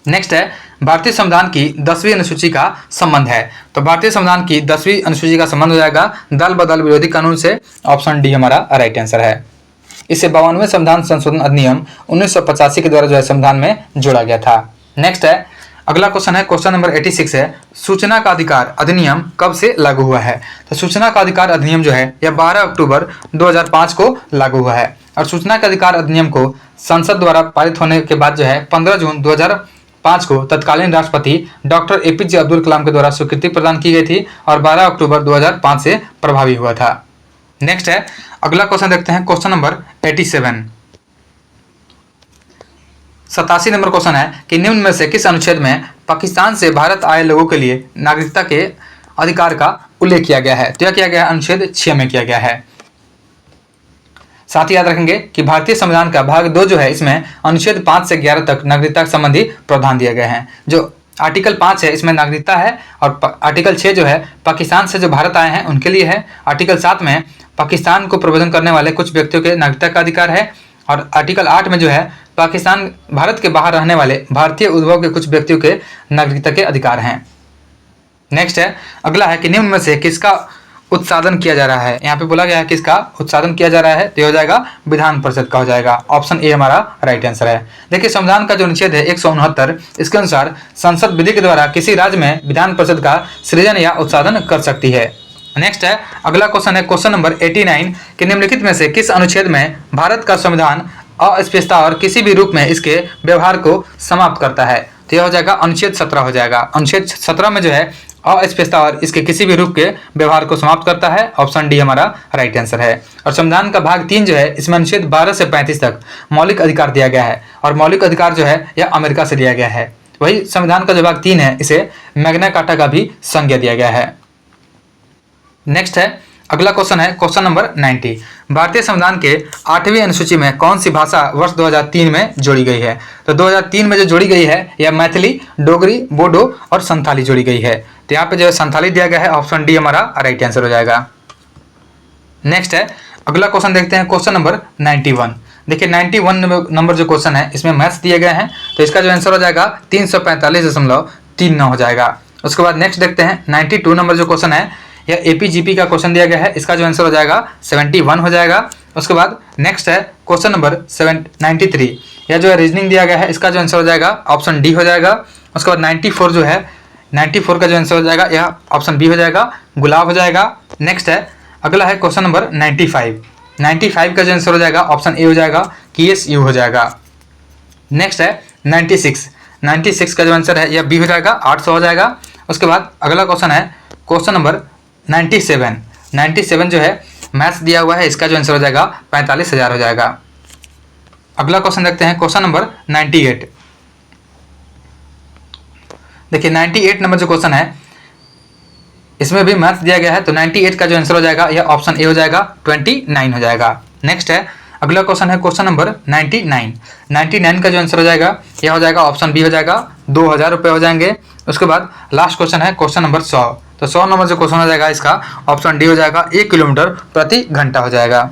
नेक्स्ट है, भारतीय संविधान की 10वीं अनुसूची का संबंध है। तो भारतीय संविधान की 10वीं अनुसूची का संबंध हो जाएगा दल बदल विरोधी कानून से। ऑप्शन डी हमारा राइट आंसर है। इसे 52वें संविधान संशोधन अधिनियम 1985 के द्वारा जो है संविधान में जोड़ा गया था। नेक्स्ट है, अगला क्वेश्चन है क्वेश्चन नंबर 86 है सूचना का अधिकार अधिनियम कब से लागू हुआ है। तो सूचना का अधिकार अधिनियम जो है यह 12 अक्टूबर 2005 को लागू हुआ है और सूचना के अधिकार अधिनियम को संसद द्वारा पारित होने के बाद जो है 15 जून 2005 को तत्कालीन राष्ट्रपति डॉक्टर APJ अब्दुल कलाम के द्वारा स्वीकृति प्रदान की गई थी और 12 अक्टूबर 2005 से प्रभावी हुआ था। नेक्स्ट है, अगला क्वेश्चन देखते हैं क्वेश्चन नंबर 87। 87 नंबर क्वेश्चन है कि निम्न में से किस अनुच्छेद में पाकिस्तान से भारत आए लोगों के लिए नागरिकता के अधिकार का उल्लेख किया गया है। तो यह किया गया है अनुच्छेद 6 में किया गया है। साथ ही याद रखेंगे कि भारतीय संविधान का भाग 2 जो है, इसमें अनुच्छेद 5 से 11 तक नागरिकता संबंधी प्रावधान दिए गए हैं। जो आर्टिकल 5 है इसमें नागरिकता है, और आर्टिकल 6 जो है पाकिस्तान से जो भारत आए हैं उनके लिए है। आर्टिकल 7 में पाकिस्तान को प्रबोधन करने वाले कुछ व्यक्तियों के नागरिकता का अधिकार है, और आर्टिकल 8 में जो है पाकिस्तान भारत के बाहर रहने वाले भारतीय उद्भव के कुछ व्यक्तियों के नागरिकता के अधिकार हैं। नेक्स्ट है, अगला है कि निम्न में से किसका उत्साधन किया जा रहा है। यहाँ पे बोला गया है किसका उत्साधन किया जा रहा है, तो हो जाएगा विधान परिषद का हो जाएगा। ऑप्शन ए हमारा राइट आंसर है। देखिए संविधान का जो अनुच्छेद है 169, इसके अनुसार संसद विधि के द्वारा किसी राज्य में विधान परिषद का सृजन या उत्साधन कर सकती है। नेक्स्ट है, अगला क्वेश्चन है क्वेश्चन नंबर 89 कि निम्नलिखित में से किस अनुच्छेद में भारत का संविधान अस्पृश्यता और किसी भी रूप में इसके व्यवहार को समाप्त करता है। तो यह हो जाएगा अनुच्छेद 17 हो जाएगा। अनुच्छेद 17 में जो है अस्पृश्यता और इसके किसी भी रूप के व्यवहार को समाप्त करता है। ऑप्शन डी हमारा राइट आंसर है। और संविधान का भाग 3 जो है, इसमें अनुच्छेद 12 से 35 तक मौलिक अधिकार दिया गया है, और मौलिक अधिकार जो है यह अमेरिका से लिया गया है। वही संविधान का जो भाग 3 है, इसे मैग्ना कार्टा का भी संज्ञा दिया गया है। नेक्स्ट है, अगला क्वेश्चन है क्वेश्चन नंबर 90। भारतीय संविधान के 8वीं अनुसूची में कौन सी भाषा वर्ष 2003 में जोड़ी गई है। तो 2003 में जो जोड़ी गई है यह मैथिली, डोगरी, बोडो और संथाली जोड़ी गई है। तो यहाँ पे जो है संथाली दिया गया है। ऑप्शन डी हमारा राइट आंसर हो जाएगा। नेक्स्ट है, अगला क्वेश्चन देखते हैं क्वेश्चन नंबर 91। देखिए 91 नंबर जो क्वेश्चन है, इसमें मैथ्स दिए गए हैं, तो इसका जो आंसर हो जाएगा 345.39 हो जाएगा। उसके बाद नेक्स्ट देखते हैं 92 नंबर जो क्वेश्चन है, यह एपीजीपी का क्वेश्चन दिया गया है, इसका जो आंसर हो जाएगा 71 हो जाएगा। उसके बाद नेक्स्ट है क्वेश्चन नंबर 93, यह जो है रीजनिंग दिया गया है, इसका जो आंसर हो जाएगा ऑप्शन डी हो जाएगा। उसके बाद 94 जो है, 94 का जो आंसर हो जाएगा यह ऑप्शन बी हो जाएगा, गुलाब हो जाएगा। नेक्स्ट है, अगला है क्वेश्चन नंबर 95 का जो आंसर हो जाएगा ऑप्शन ए हो जाएगा, KSU हो जाएगा। नेक्स्ट है 96 का जो आंसर है यह बी हो जाएगा, 800 हो जाएगा। उसके बाद अगला क्वेश्चन है क्वेश्चन नंबर 97 जो है मैथ्स दिया हुआ है, इसका जो आंसर हो जाएगा 45,000 हो जाएगा। अगला क्वेश्चन देखते हैं क्वेश्चन नंबर 98। देखिए 98 नंबर जो क्वेश्चन है, इसमें भी मैथ्स दिया गया है, तो 98 का जो आंसर हो जाएगा यह ऑप्शन ए हो जाएगा, 29 हो जाएगा। नेक्स्ट है, अगला क्वेश्चन है क्वेश्चन नंबर 99 का जो आंसर हो जाएगा यह हो जाएगा ऑप्शन बी हो जाएगा, 2000 रुपये हो जाएंगे। उसके बाद लास्ट क्वेश्चन है क्वेश्चन नंबर 100, तो 100 नंबर जो क्वेश्चन हो जाएगा इसका ऑप्शन डी हो जाएगा, 1 किलोमीटर प्रति घंटा हो जाएगा।